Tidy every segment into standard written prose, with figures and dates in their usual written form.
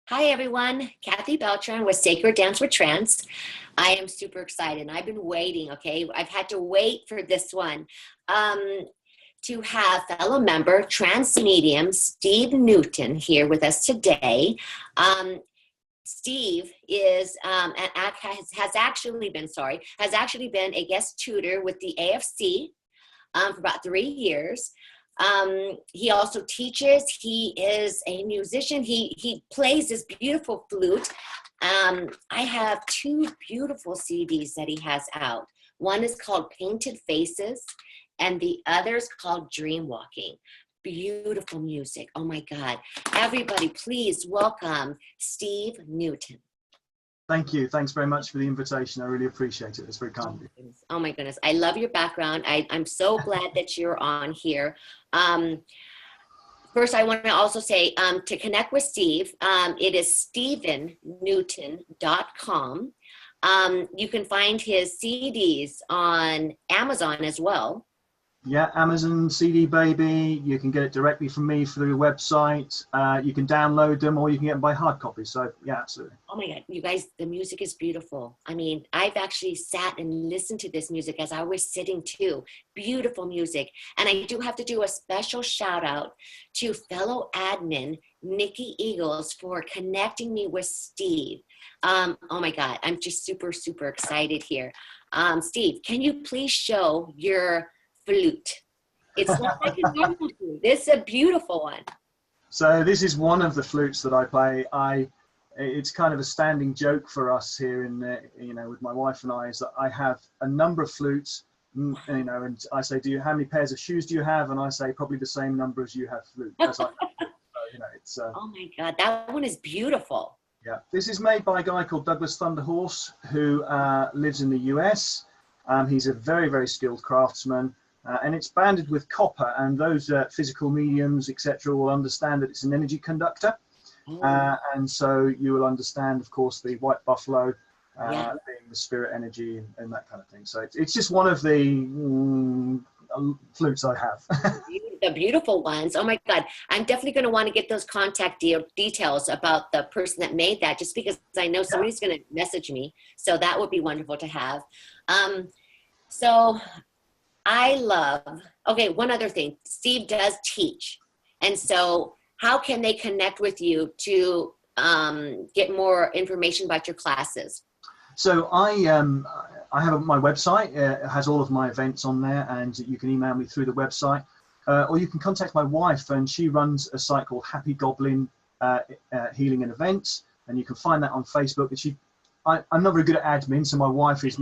Hi, everyone. Kathy Beltran with Sacred Dance with Trance. I am super excited. And I've been waiting, okay? I've had to wait for this one to have fellow member, trance medium, Steve Newton here with us today. Steve is has actually been a guest tutor with the AFC for about 3 years. He also teaches. He is a musician. He plays this beautiful flute. I have 2 beautiful CDs that he has out. One is called Painted Faces, and the other is called Dream Walking. Beautiful music. Oh my God. Everybody, please welcome Steve Newton. Thank you. Thanks very much for the invitation. I really appreciate it. It's very kind of you. Oh my goodness. I love your background. I'm so glad that you're on here. First, I want to also say to connect with Steve, it is stevennewton.com. You can find his CDs on Amazon as well. Yeah, Amazon, CD Baby. You can get it directly from me through the website. You can download them or you can get them by hard copy. So yeah, absolutely. Oh my God, you guys, the music is beautiful. I mean, I've actually sat and listened to this music as I was sitting too. Beautiful music. And I do have to do a special shout out to fellow admin, Nikki Eagles, for connecting me with Steve. Oh my God, I'm just super, super excited here. Steve, can you please show your flute? It's not like a normal flute. This is a beautiful one. So this is one of the flutes that I play. It's kind of a standing joke for us here in with my wife and I, is that I have a number of flutes, and I say, how many pairs of shoes do you have? And I say probably the same number as you have flute. So, it's oh my God, that one is beautiful. Yeah, this is made by a guy called Douglas Thunderhorse, who lives in the US. He's a very, very skilled craftsman. And it's banded with copper, and those physical mediums, etc., will understand that it's an energy conductor. And so you will understand, of course, the white buffalo being the spirit energy and that kind of thing. So it's just one of the flutes I have. The beautiful ones. Oh my God. I'm definitely going to want to get those contact details about the person that made that, just because I know somebody's going to message me. So that would be wonderful to have. So I love, one other thing. Steve does teach. And so how can they connect with you to get more information about your classes? So I have my website. It has all of my events on there, and you can email me through the website. Or you can contact my wife, and she runs a site called Happy Goblin Healing and Events. And you can find that on Facebook. And I'm not very good at admin, so my wife is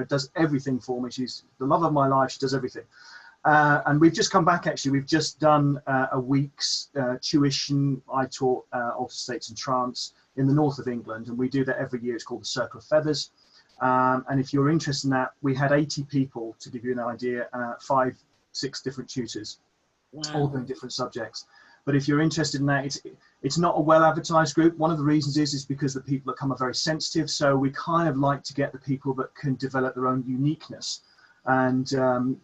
does everything for me. She's the love of my life. She does everything. And we've just come back, actually. We've just done a week's tuition. I taught altered states and trance in the north of England, and we do that every year. It's called the Circle of Feathers. And if you're interested in that, we had 80 people, to give you an idea, 5, 6 different tutors, all doing different subjects. But if you're interested in that, it's not a well-advertised group. One of the reasons is because the people that come are very sensitive. So we kind of like to get the people that can develop their own uniqueness. And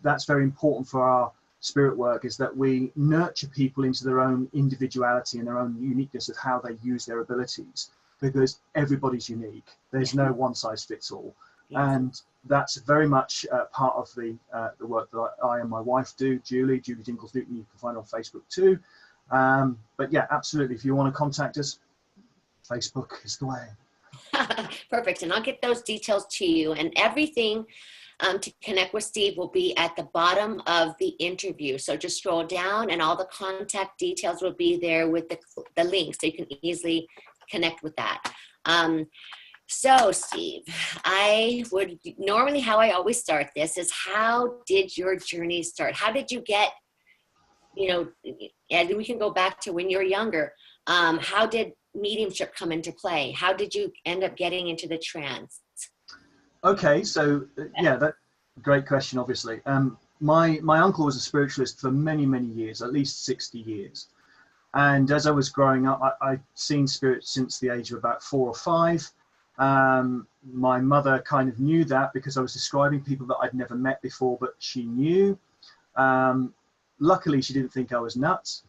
that's very important for our spirit work, is that we nurture people into their own individuality and their own uniqueness of how they use their abilities, because everybody's unique. There's no one size fits all. And that's very much part of the work that I and my wife do. Julie Dingles Newton, you can find on Facebook too. But yeah, absolutely. If you want to contact us, Facebook is the way. Perfect. And I'll get those details to you, and everything to connect with Steve will be at the bottom of the interview. So just scroll down and all the contact details will be there with the link, so you can easily connect with that. So Steve, I would normally, how I always start this is, how did your journey start? How did you get, and we can go back to when you were younger. How did mediumship come into play? How did you end up getting into the trance? Okay, so yeah, that's a great question, obviously. My uncle was a spiritualist for many, many years, at least 60 years. And as I was growing up, I'd seen spirits since the age of about 4 or 5. My mother kind of knew that because I was describing people that I'd never met before, but she knew. Luckily, she didn't think I was nuts.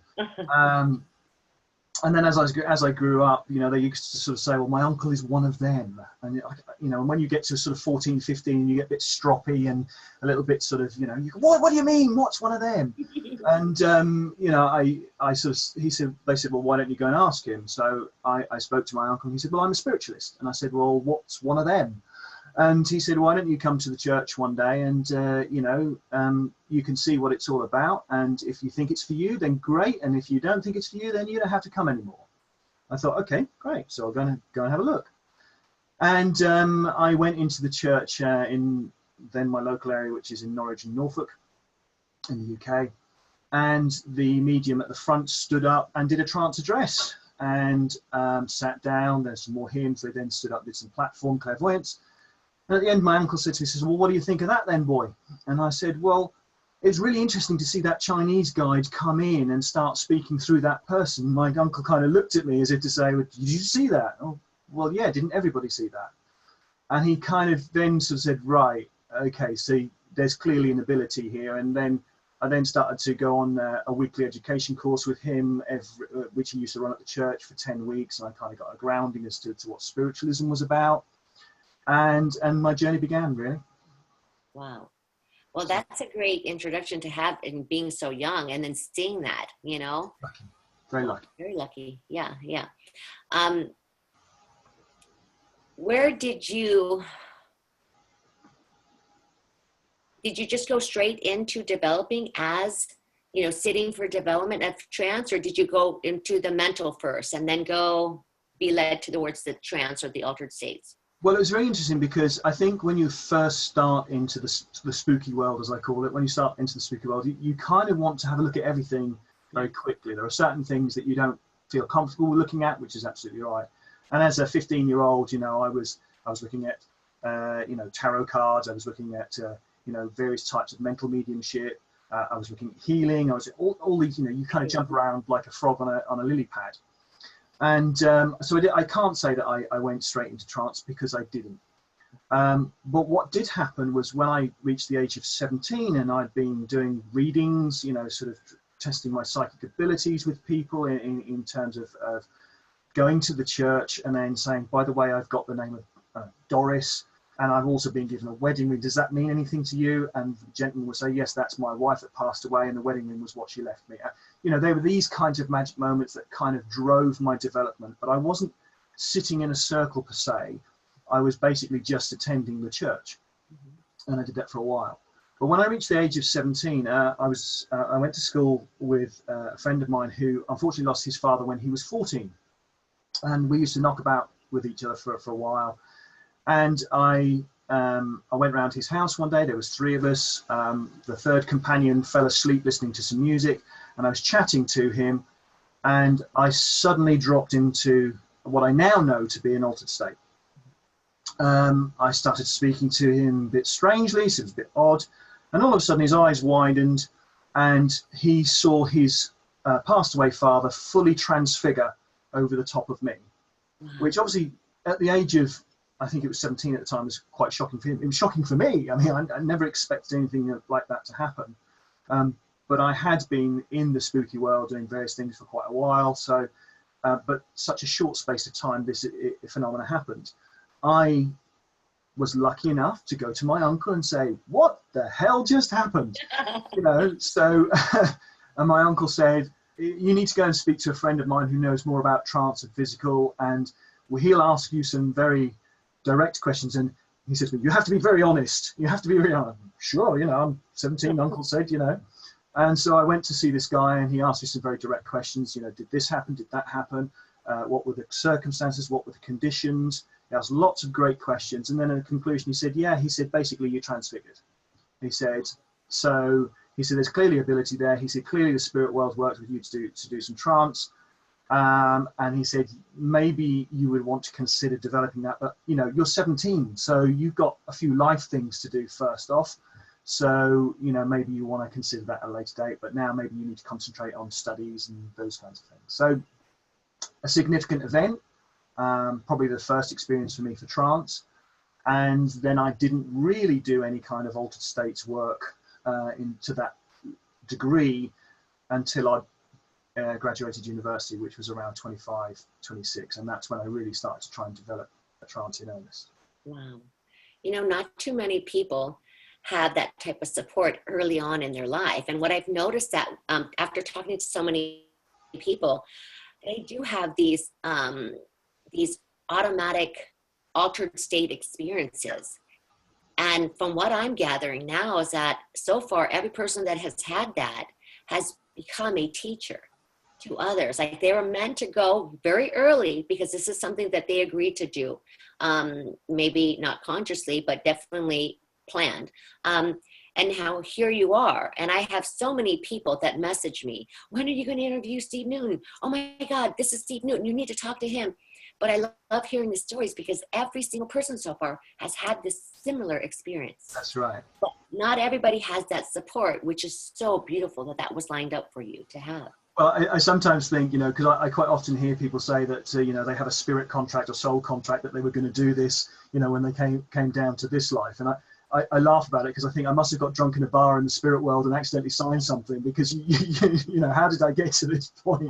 And then as I grew up, you know, they used to sort of say, well, my uncle is one of them. And, you know, and when you get to sort of 14, 15, you get a bit stroppy and a little bit sort of, you know, you go, what do you mean? What's one of them? And, you know, they said, well, why don't you go and ask him? So I spoke to my uncle and he said, well, I'm a spiritualist. And I said, well, what's one of them? And he said, why don't you come to the church one day and, you know, you can see what it's all about. And if you think it's for you, then great. And if you don't think it's for you, then you don't have to come anymore. I thought, okay, great. So I'm going to go and have a look. And I went into the church in then my local area, which is in Norwich and Norfolk in the UK. And the medium at the front stood up and did a trance address and sat down. There's some more hymns. They then stood up, did some platform clairvoyance. And at the end, my uncle said to me, he says, well, what do you think of that then, boy? And I said, well, it's really interesting to see that Chinese guide come in and start speaking through that person. My uncle kind of looked at me as if to say, well, did you see that? Oh, well, yeah, didn't everybody see that? And he kind of then sort of said, right, okay, see, there's clearly an ability here. And then I then started to go on a weekly education course with him, which he used to run at the church for 10 weeks. And I kind of got a grounding as to what spiritualism was about. And my journey began, really. Wow. Well, that's a great introduction to have in being so young and then seeing that, you know. Lucky. Very lucky. Very lucky. Yeah, yeah. Where did you just go straight into developing as, you know, sitting for development of trance, or did you go into the mental first and then go be led towards the trance or the altered states? Well, it was very interesting because I think when you first start into the spooky world, as I call it, when you start into the spooky world, you kind of want to have a look at everything very quickly. There are certain things that you don't feel comfortable looking at, which is absolutely right. And as a 15-year-old, you know, I was looking at, you know, tarot cards. I was looking at, you know, various types of mental mediumship. I was looking at healing. I was all these, you know, you kind of jump around like a frog on a lily pad. And so I can't say that I went straight into trance because I didn't. But what did happen was when I reached the age of 17 and I'd been doing readings, you know, sort of testing my psychic abilities with people in terms of going to the church and then saying, by the way, I've got the name of Doris and I've also been given a wedding ring. Does that mean anything to you? And the gentleman would say, yes, that's my wife that passed away and the wedding ring was what she left me. You know, they were these kinds of magic moments that kind of drove my development, but I wasn't sitting in a circle per se. I was basically just attending the church, and I did that for a while. But when I reached the age of 17, I went to school with a friend of mine who unfortunately lost his father when he was 14. And we used to knock about with each other for a while. And I went around his house one day. There was 3 of us. The third companion fell asleep listening to some music, and I was chatting to him, and I suddenly dropped into what I now know to be an altered state. I started speaking to him a bit strangely, so it was a bit odd, and all of a sudden his eyes widened, and he saw his passed away father fully transfigure over the top of me, which obviously at the age of, I think it was 17 at the time, was quite shocking for him. It was shocking for me. I mean, I never expected anything like that to happen. But I had been in the spooky world doing various things for quite a while. So, but such a short space of time, this phenomena happened. I was lucky enough to go to my uncle and say, what the hell just happened? You know, so, and my uncle said, you need to go and speak to a friend of mine who knows more about trance and physical, and he'll ask you some very direct questions. And he says to me, you have to be very honest. You have to be very honest. Sure, you know, I'm 17, uncle said, you know. And so I went to see this guy and he asked me some very direct questions. You know, did this happen? Did that happen? What were the circumstances? What were the conditions? He asked lots of great questions. And then in the conclusion, he said, yeah, he said, basically you're transfigured. He said, so he said, there's clearly ability there. He said, clearly the spirit world worked with you to do some trance. And he said, maybe you would want to consider developing that, but you know, you're 17, so you've got a few life things to do first off. So, you know, maybe you want to consider that at a later date, but now maybe you need to concentrate on studies and those kinds of things. So a significant event, probably the first experience for me for trance. And then I didn't really do any kind of altered states work to that degree until I graduated university, which was around 25, 26. And that's when I really started to try and develop a trance in earnest. Wow. You know, not too many people have that type of support early on in their life. And what I've noticed that after talking to so many people, they do have these automatic altered state experiences. And from what I'm gathering now is that so far, every person that has had that has become a teacher to others. Like they were meant to go very early because this is something that they agreed to do. Maybe not consciously, but definitely planned. And how here you are. And I have so many people that message me, when are you going to interview Steve Newton? Oh my God, this is Steve Newton. You need to talk to him. But I love hearing the stories because every single person so far has had this similar experience. That's right. But not everybody has that support, which is so beautiful that that was lined up for you to have. Well, I sometimes think, you know, because I quite often hear people say that, you know, they have a spirit contract or soul contract that they were going to do this, you know, when they came down to this life. And I laugh about it because I think I must have got drunk in a bar in the spirit world and accidentally signed something because, you know, how did I get to this point?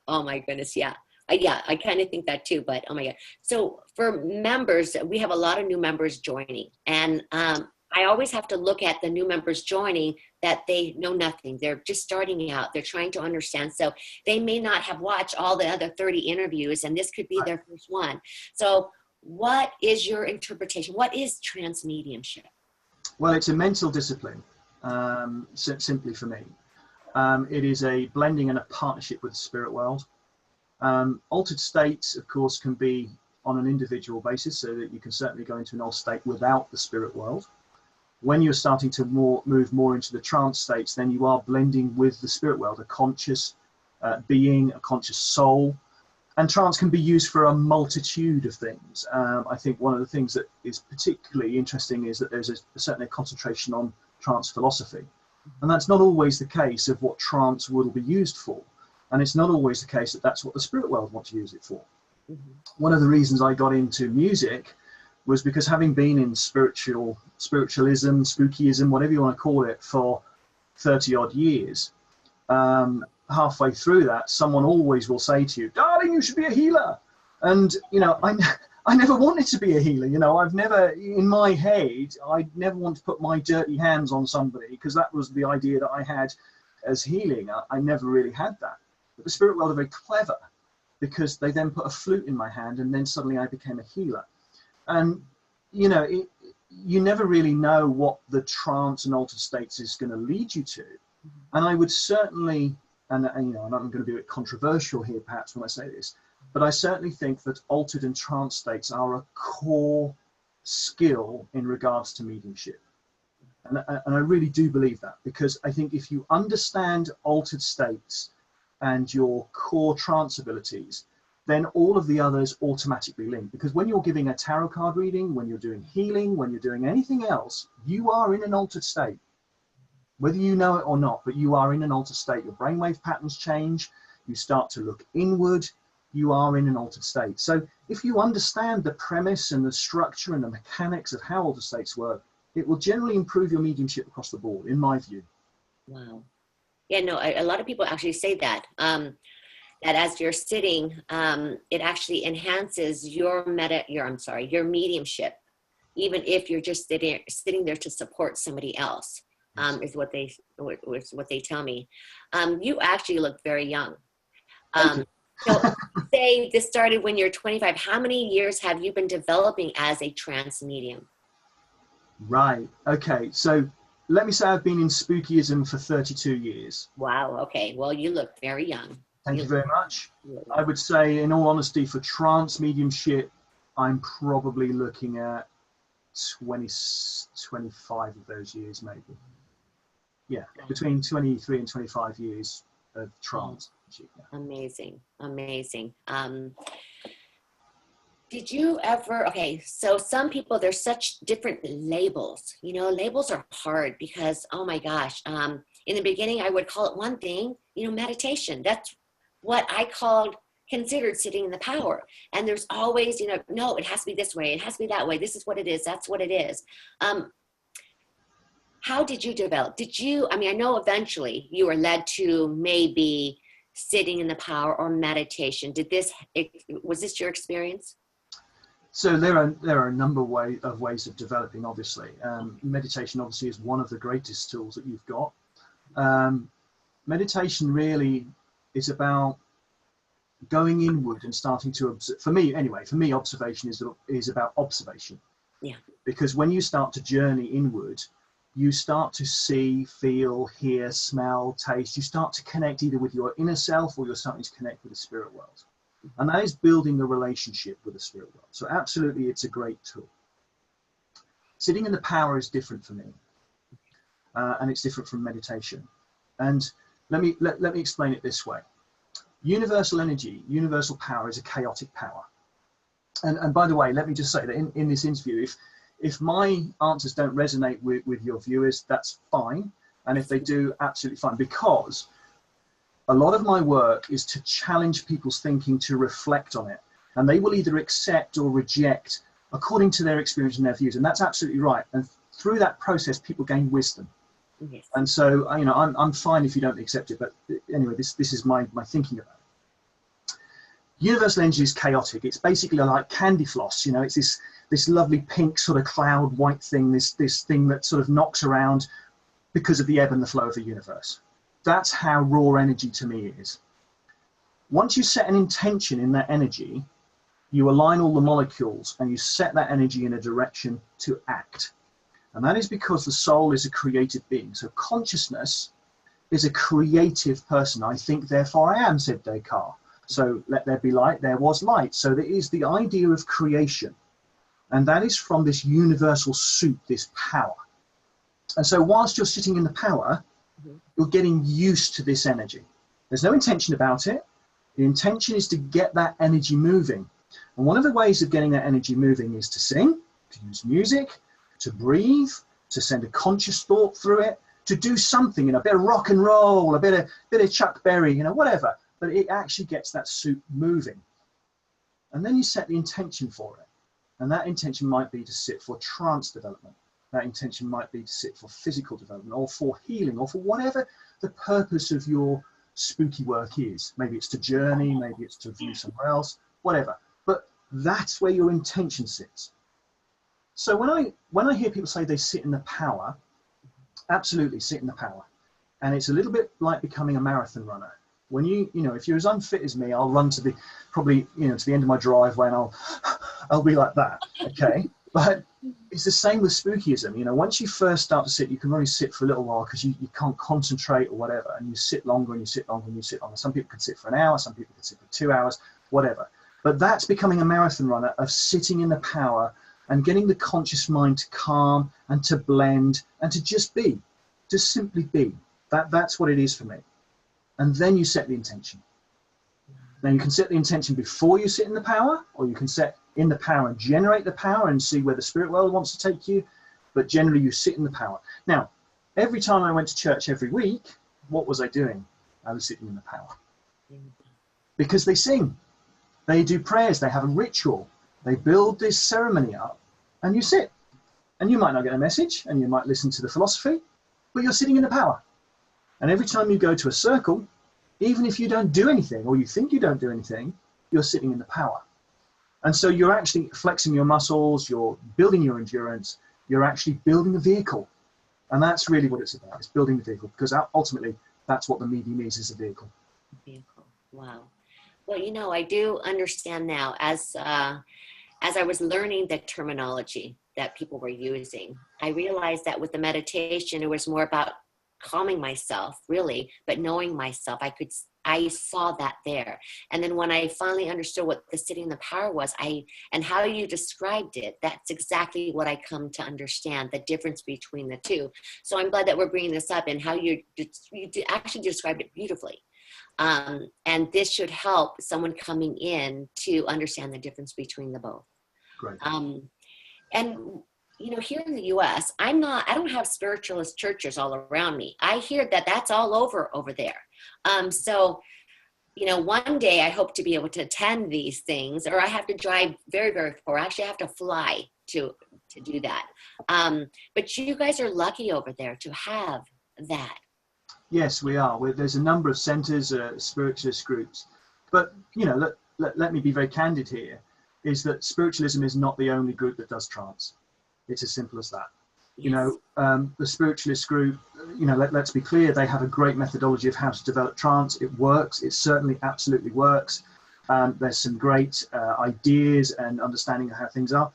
Oh my goodness, yeah. Yeah, I kind of think that too, but oh my God. So for members, we have a lot of new members joining. And I always have to look at the new members joining that they know nothing. They're just starting out. They're trying to understand. So they may not have watched all the other 30 interviews and this could be their first one. So what is your interpretation? What is trance mediumship? Well, it's a mental discipline, simply for me. It is a blending and a partnership with the spirit world. Altered states, of course, can be on an individual basis, so that you can certainly go into an altered state without the spirit world. When you're starting to move more into the trance states, then you are blending with the spirit world, a conscious being, a conscious soul. And trance can be used for a multitude of things. I think one of the things that is particularly interesting is that there's certainly a concentration on trance philosophy. And that's not always the case of what trance will be used for. And it's not always the case that that's what the spirit world want to use it for. Mm-hmm. One of the reasons I got into music was because having been in spiritualism, spookyism, whatever you want to call it, for 30 odd years, halfway through that, someone always will say to you, darling, you should be a healer. And, you know, I never wanted to be a healer. You know, I've never, in my head, I never want to put my dirty hands on somebody because that was the idea that I had as healing. I never really had that. But the spirit world are very clever because they then put a flute in my hand and then suddenly I became a healer. And, you know, you never really know what the trance and altered states is going to lead you to. And I would certainly, and you know, and I'm going to be a bit controversial here perhaps when I say this, but I certainly think that altered and trance states are a core skill in regards to mediumship. And I really do believe that, because I think if you understand altered states and your core trance abilities, then all of the others automatically link. Because when you're giving a tarot card reading, when you're doing healing, when you're doing anything else, you are in an altered state. Whether you know it or not, but you are in an altered state. Your brainwave patterns change, you start to look inward, you are in an altered state. So if you understand the premise and the structure and the mechanics of how altered states work, it will generally improve your mediumship across the board, in my view. Wow. Yeah, no, a lot of people actually say that, that as you're sitting, it actually enhances your mediumship, even if you're just sitting there to support somebody else, is what they tell me. You actually look very young. So say this started when you're 25. How many years have you been developing as a trance medium? Right. Okay. So let me say I've been in spookyism for 32 years. Wow. Okay. Well, you look very young. Thank you very much. I would say, in all honesty, for trance mediumship, I'm probably looking at 25 of those years, maybe. Yeah, between 23 and 25 years of trance. Yeah. Amazing. Amazing. Did you ever, okay, so some people, there's such different labels, you know, labels are hard because, oh my gosh, in the beginning, I would call it one thing, you know, meditation. That's what I considered sitting in the power. And there's always, you know, no, it has to be this way. It has to be that way. This is what it is. That's what it is. How did you develop? I mean, I know eventually you were led to maybe sitting in the power or meditation? Was this your experience? So there are a number of ways of developing, obviously. Meditation obviously is one of the greatest tools that you've got. Meditation really is about going inward and starting to observe. For me, observation is about observation. Yeah. Because when you start to journey inward, you start to see, feel, hear, smell, taste. You start to connect either with your inner self or you're starting to connect with the spirit world. And that is building a relationship with the spirit world. So absolutely, it's a great tool. Sitting in the power is different for me. And it's different from meditation. And let me explain it this way. Universal energy, universal power is a chaotic power. And by the way, let me just say that in this interview, if my answers don't resonate with your viewers, that's fine. And if they do, absolutely fine. Because a lot of my work is to challenge people's thinking, to reflect on it. And they will either accept or reject according to their experience and their views. And that's absolutely right. And through that process, people gain wisdom. Yes. And so, I'm fine if you don't accept it. But anyway, this is my thinking about it. Universal energy is chaotic. It's basically like candy floss. It's this lovely pink sort of cloud white thing, this thing that sort of knocks around because of the ebb and the flow of the universe. That's how raw energy to me is. Once you set an intention in that energy, you align all the molecules and you set that energy in a direction to act. And that is because the soul is a creative being. So consciousness is a creative person. I think, therefore I am, said Descartes. So let there be light, there was light. So there is the idea of creation. And that is from this universal soup, this power. And so whilst you're sitting in the power, you're getting used to this energy. There's no intention about it. The intention is to get that energy moving. And one of the ways of getting that energy moving is to sing, to use music, to breathe, to send a conscious thought through it, to do something, a bit of rock and roll, a bit of Chuck Berry, whatever. But it actually gets that soup moving. And then you set the intention for it. And that intention might be to sit for trance development. That intention might be to sit for physical development or for healing or for whatever the purpose of your spooky work is. Maybe it's to journey, maybe it's to view somewhere else, whatever. But that's where your intention sits. So when I hear people say they sit in the power, absolutely sit in the power. And it's a little bit like becoming a marathon runner. When if you're as unfit as me, I'll run to the end of my driveway and I'll be like that, okay? But it's the same with spookism. Once you first start to sit, you can only sit for a little while because you can't concentrate or whatever. And you sit longer and you sit longer and you sit longer. Some people could sit for an hour, some people could sit for 2 hours, whatever. But that's becoming a marathon runner of sitting in the power and getting the conscious mind to calm and to blend and to just be, just simply be. That's what it is for me. And then you set the intention. Now you can set the intention before you sit in the power, or you can set in the power and generate the power and see where the spirit world wants to take you. But generally you sit in the power. Now, every time I went to church every week, what was I doing? I was sitting in the power. Because they sing, they do prayers, they have a ritual, they build this ceremony up, and you sit. And you might not get a message, and you might listen to the philosophy, but you're sitting in the power. And every time you go to a circle, even if you don't do anything, or you think you don't do anything, you're sitting in the power. And so you're actually flexing your muscles, you're building your endurance, you're actually building a vehicle. And that's really what it's about, it's building the vehicle, because ultimately that's what the medium is a vehicle. Vehicle. Wow. Well, I do understand now as I was learning the terminology that people were using, I realized that with the meditation, it was more about calming myself, really, but knowing myself. I saw that there. And then when I finally understood what the sitting in the power was, and how you described it, that's exactly what I come to understand, the difference between the two. So I'm glad that we're bringing this up and how you actually described it beautifully. And this should help someone coming in to understand the difference between the both. Great. And here in the US, I don't have spiritualist churches all around me. I hear that that's all over there. So, one day I hope to be able to attend these things, or I have to drive very, very far. Actually, I have to fly to do that. But you guys are lucky over there to have that. Yes, we are. There's a number of centers, spiritualist groups. But, you know, let me be very candid here, is that spiritualism is not the only group that does trance. It's as simple as that. Yes. You know, the spiritualist group, you know, let's be clear, they have a great methodology of how to develop trance. It works. It certainly absolutely works. There's some great ideas and understanding of how things are.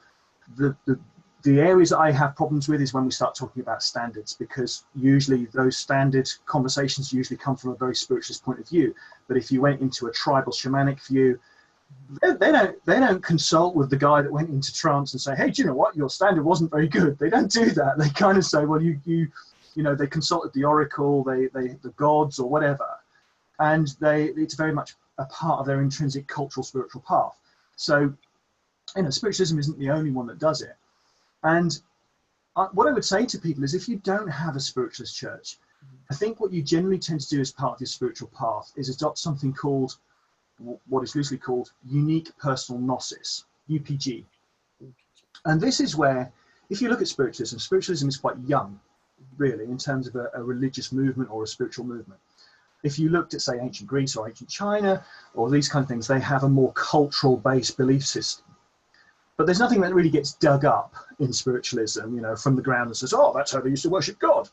The areas that I have problems with is when we start talking about standards, because usually those standard conversations usually come from a very spiritualist point of view. But if you went into a tribal shamanic view, they don't consult with the guy that went into trance and say, hey, do you know what, your standard wasn't very good. They don't do that. They kind of say, well, you know, they consulted the oracle, the gods or whatever, and it's very much a part of their intrinsic cultural spiritual path. So, you know, spiritualism isn't the only one that does it. And what I would say to people is, if you don't have a spiritualist church, I think what you generally tend to do as part of your spiritual path is adopt something called, what is loosely called, unique personal gnosis, UPG. And this is where, if you look at spiritualism is quite young, really, in terms of a religious movement or a spiritual movement. If you looked at, say, ancient Greece or ancient China or these kind of things, they have a more cultural-based belief system. But there's nothing that really gets dug up in spiritualism, you know, from the ground and says, oh, that's how they used to worship God.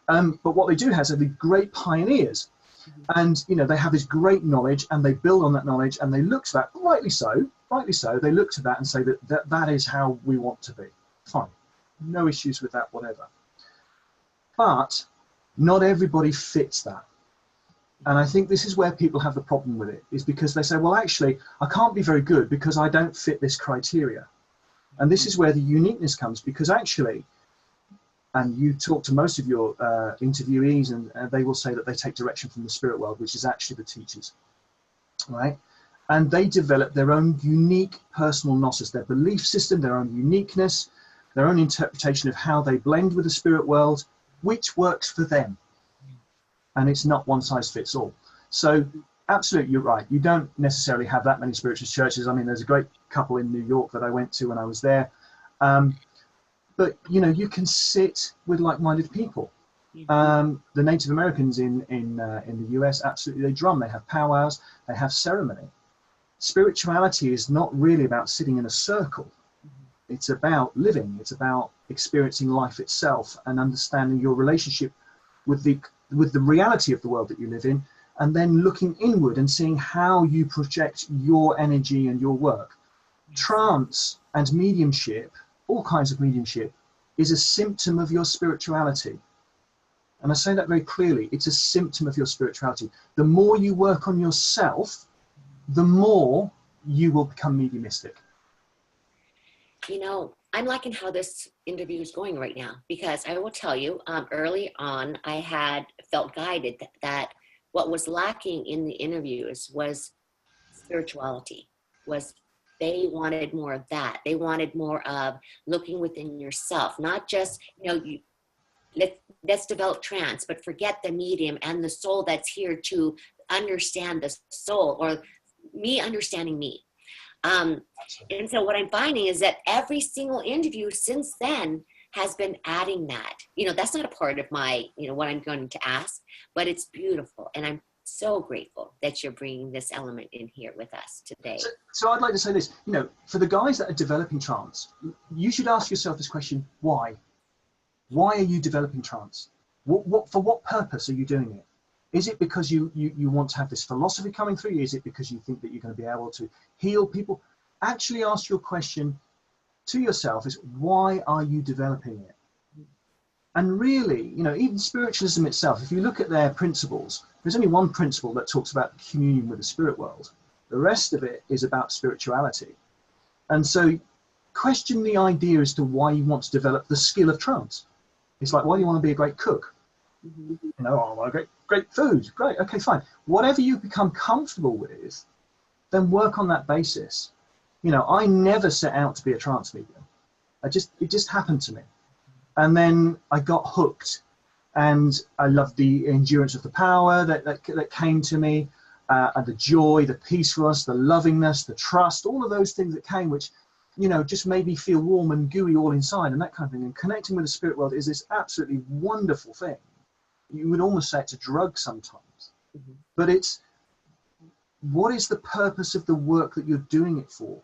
But what they do have are the great pioneers. And, you know, they have this great knowledge and they build on that knowledge and they look to that, rightly so, they look to that and say that is how we want to be. Fine. No issues with that, whatever. But not everybody fits that. And I think this is where people have the problem with it, is because they say, well, actually, I can't be very good because I don't fit this criteria. And this is where the uniqueness comes, because actually, and you talk to most of your interviewees and they will say that they take direction from the spirit world, which is actually the teachers, right? And they develop their own unique personal gnosis, their belief system, their own uniqueness, their own interpretation of how they blend with the spirit world, which works for them. And it's not one size fits all. So absolutely, you're right. You don't necessarily have that many spiritualist churches. I mean, there's a great couple in New York that I went to when I was there. But, you know, you can sit with like-minded people. The Native Americans in the US, absolutely, they drum. They have powwows. They have ceremony. Spirituality is not really about sitting in a circle. It's about living. It's about experiencing life itself and understanding your relationship with the reality of the world that you live in, and then looking inward and seeing how you project your energy and your work. Trance and mediumship, all kinds of mediumship, is a symptom of your spirituality. And I say that very clearly. It's a symptom of your spirituality. The more you work on yourself, the more you will become mediumistic. You know, I'm liking how this interview is going right now, because I will tell you, early on, I had felt guided that what was lacking in the interviews was spirituality, was they wanted more of that. They wanted more of looking within yourself, not just, you know, let's develop trance, but forget the medium and the soul that's here to understand the soul, or me understanding me. And so what I'm finding is that every single interview since then has been adding that. You know, that's not a part of my, you know, what I'm going to ask, but it's beautiful. And I'm so grateful that you're bringing this element in here with us today. So I'd like to say this, you know, for the guys that are developing trance, you should ask yourself this question: why? Why are you developing trance? For what purpose are you doing it? Is it because you want to have this philosophy coming through? Is it because you think that you're going to be able to heal people? Actually ask your question to yourself is, why are you developing it? And really, you know, even spiritualism itself, if you look at their principles, there's only one principle that talks about communion with the spirit world. The rest of it is about spirituality. And so question the idea as to why you want to develop the skill of trance. It's like, why do you want to be a great cook? You know, I want great food. Great, okay, fine. Whatever you become comfortable with, then work on that basis. You know, I never set out to be a trance medium. It just happened to me. And then I got hooked, and I loved the endurance of the power that came to me, and the joy, the peacefulness, the lovingness, the trust, all of those things that came, which, you know, just made me feel warm and gooey all inside and that kind of thing. And connecting with the spirit world is this absolutely wonderful thing. you would almost say it's a drug sometimes. Mm-hmm. But it's, what is the purpose of the work that you're doing it for?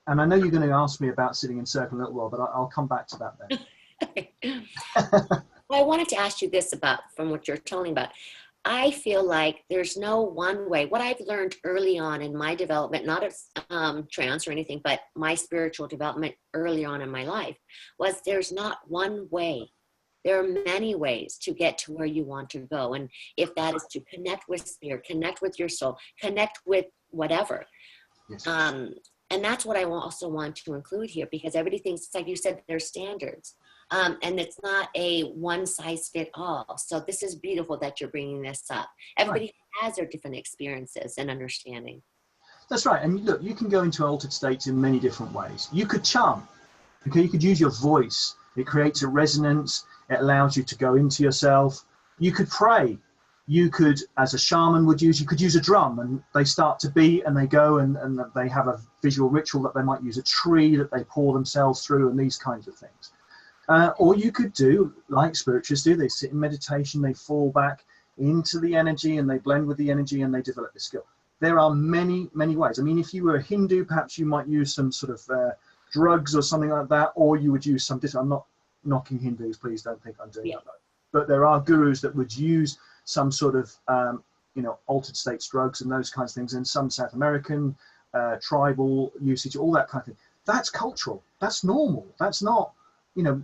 And I know you're going to ask me about sitting in circle in a little while, but I'll come back to that then. I wanted to ask you this about, from what you're telling about, I feel like there's no one way. What I've learned early on in my development, not as trance or anything, but my spiritual development early on in my life, was there's not one way. There are many ways to get to where you want to go. And if that is to connect with spirit, connect with your soul, connect with whatever. Yes. And that's what I also want to include here, because everything's, like you said, there's standards. And it's not a one size fit all. So this is beautiful that you're bringing this up. Everybody has their different experiences and understanding. That's right. And look, you can go into altered states in many different ways. You could chant. Okay, you could use your voice. It creates a resonance. It allows you to go into yourself. You could pray. You could, as a shaman would use, you could use a drum, and they start to beat and they go and they have a visual ritual that they might use a tree that they pour themselves through and these kinds of things. Or you could do like spiritualists do. They sit in meditation, they fall back into the energy and they blend with the energy and they develop the skill. There are many, many ways. I mean, if you were a Hindu, perhaps you might use some sort of drugs or something like that, or you would use some different, I'm not knocking Hindus, please don't think I'm doing that. But there are gurus that would use some sort of, altered states drugs and those kinds of things, and some South American tribal usage, all that kind of thing. That's cultural. That's normal. That's not,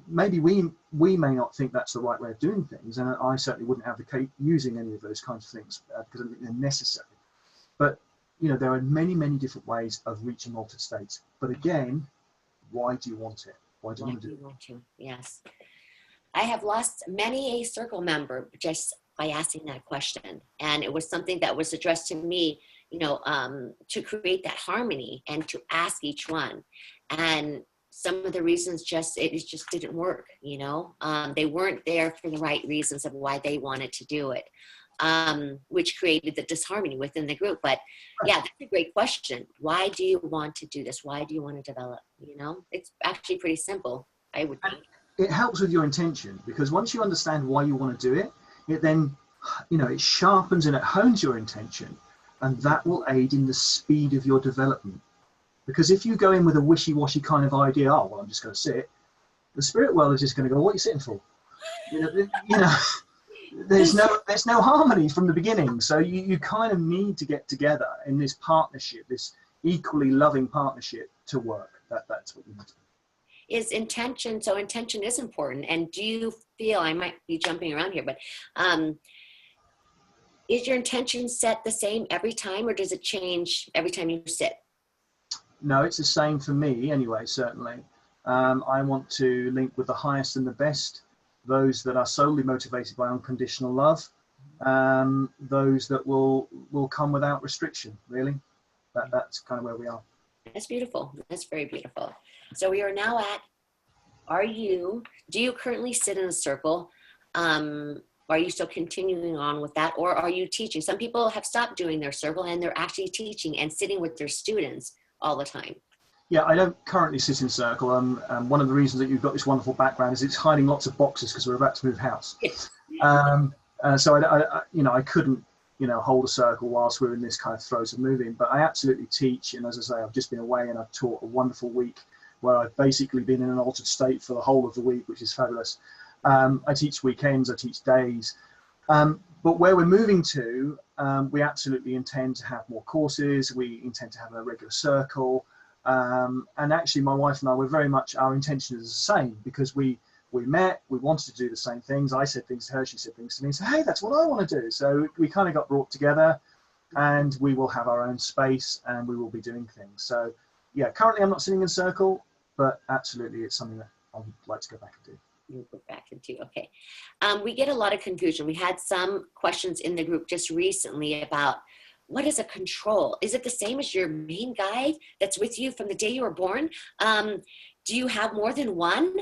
maybe we may not think that's the right way of doing things, and I certainly wouldn't advocate using any of those kinds of things because I don't think they're necessary. But, there are many, many different ways of reaching altered states. But again, why do you want it? Why do you want to do it? Yes. I have lost many a circle member just by asking that question. And it was something that was addressed to me, to create that harmony and to ask each one. And some of the reasons it just didn't work, they weren't there for the right reasons of why they wanted to do it, which created the disharmony within the group. But yeah, that's a great question. Why do you want to do this? Why do you want to develop? It's actually pretty simple, I would think. It helps with your intention, because once you understand why you want to do it, it then, it sharpens and it hones your intention, and that will aid in the speed of your development. Because if you go in with a wishy-washy kind of idea, oh, well, I'm just going to sit, the spirit world is just going to go, what are you sitting for? There's no harmony from the beginning. So you kind of need to get together in this partnership, this equally loving partnership to work. That's what you need to do. Is intention, so intention is important. And do you feel, I might be jumping around here, but is your intention set the same every time, or does it change every time you sit? No, it's the same for me anyway, certainly. I want to link with the highest and the best, those that are solely motivated by unconditional love, those that will come without restriction, really. That's kind of where we are. That's beautiful. That's very beautiful. So we are now at, do you currently sit in a circle? Are you still continuing on with that, or are you teaching? Some people have stopped doing their circle and they're actually teaching and sitting with their students all the time. Yeah, I don't currently sit in circle. One of the reasons that you've got this wonderful background is it's hiding lots of boxes because we're about to move house. Yes. So I couldn't, hold a circle whilst we're in this kind of throes of moving. But I absolutely teach, and as I say, I've just been away and I've taught a wonderful week where I've basically been in an altered state for the whole of the week, which is fabulous. I teach weekends, I teach days. But where we're moving to, we absolutely intend to have more courses. We intend to have a regular circle. And actually, my wife and I were very much, our intention is the same, because we met, we wanted to do the same things. I said things to her, she said things to me. So, hey, that's what I want to do. So we kind of got brought together, and we will have our own space and we will be doing things. So yeah, currently I'm not sitting in a circle, but absolutely it's something that I would like to go back and do. You go back into, okay. We get a lot of confusion. We had some questions in the group just recently about, what is a control? Is it the same as your main guide that's with you from the day you were born? Do you have more than one?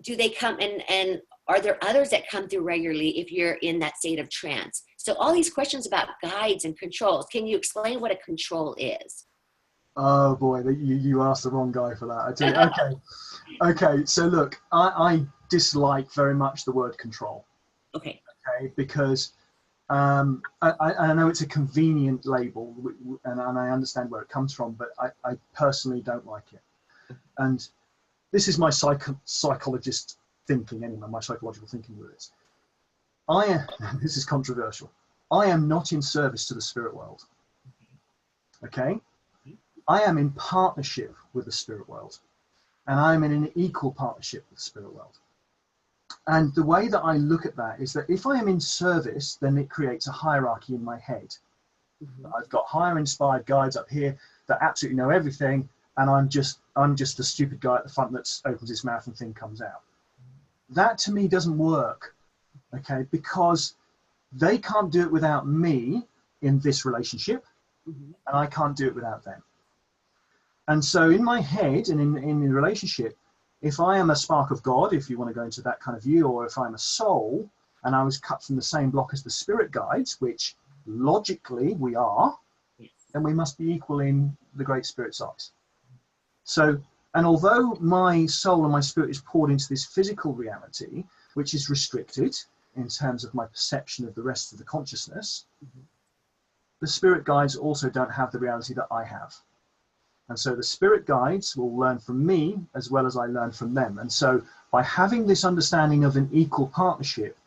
Do they come and are there others that come through regularly if you're in that state of trance? So all these questions about guides and controls, can you explain what a control is? Oh boy, you asked the wrong guy for that. I tell you. Okay. So look, I dislike very much the word control. Okay. Okay, because I know it's a convenient label, and I understand where it comes from, but I personally don't like it. And this is my psychologist thinking anyway, my psychological thinking with this. This is controversial. I am not in service to the spirit world. Okay? I am in partnership with the spirit world, and I am in an equal partnership with the spirit world. And the way that I look at that is that if I am in service, then it creates a hierarchy in my head. I've got higher inspired guides up here that absolutely know everything, and I'm just the stupid guy at the front that opens his mouth and thing comes out. That to me doesn't work, okay? Because they can't do it without me in this relationship, and I can't do it without them. And so in my head and in the relationship, if I am a spark of God, if you want to go into that kind of view, or if I'm a soul and I was cut from the same block as the spirit guides, which logically we are, then we must be equal in the Great Spirit's eyes. So, and although my soul and my spirit is poured into this physical reality, which is restricted in terms of my perception of the rest of the consciousness, the spirit guides also don't have the reality that I have. And so the spirit guides will learn from me as well as I learn from them. And so by having this understanding of an equal partnership,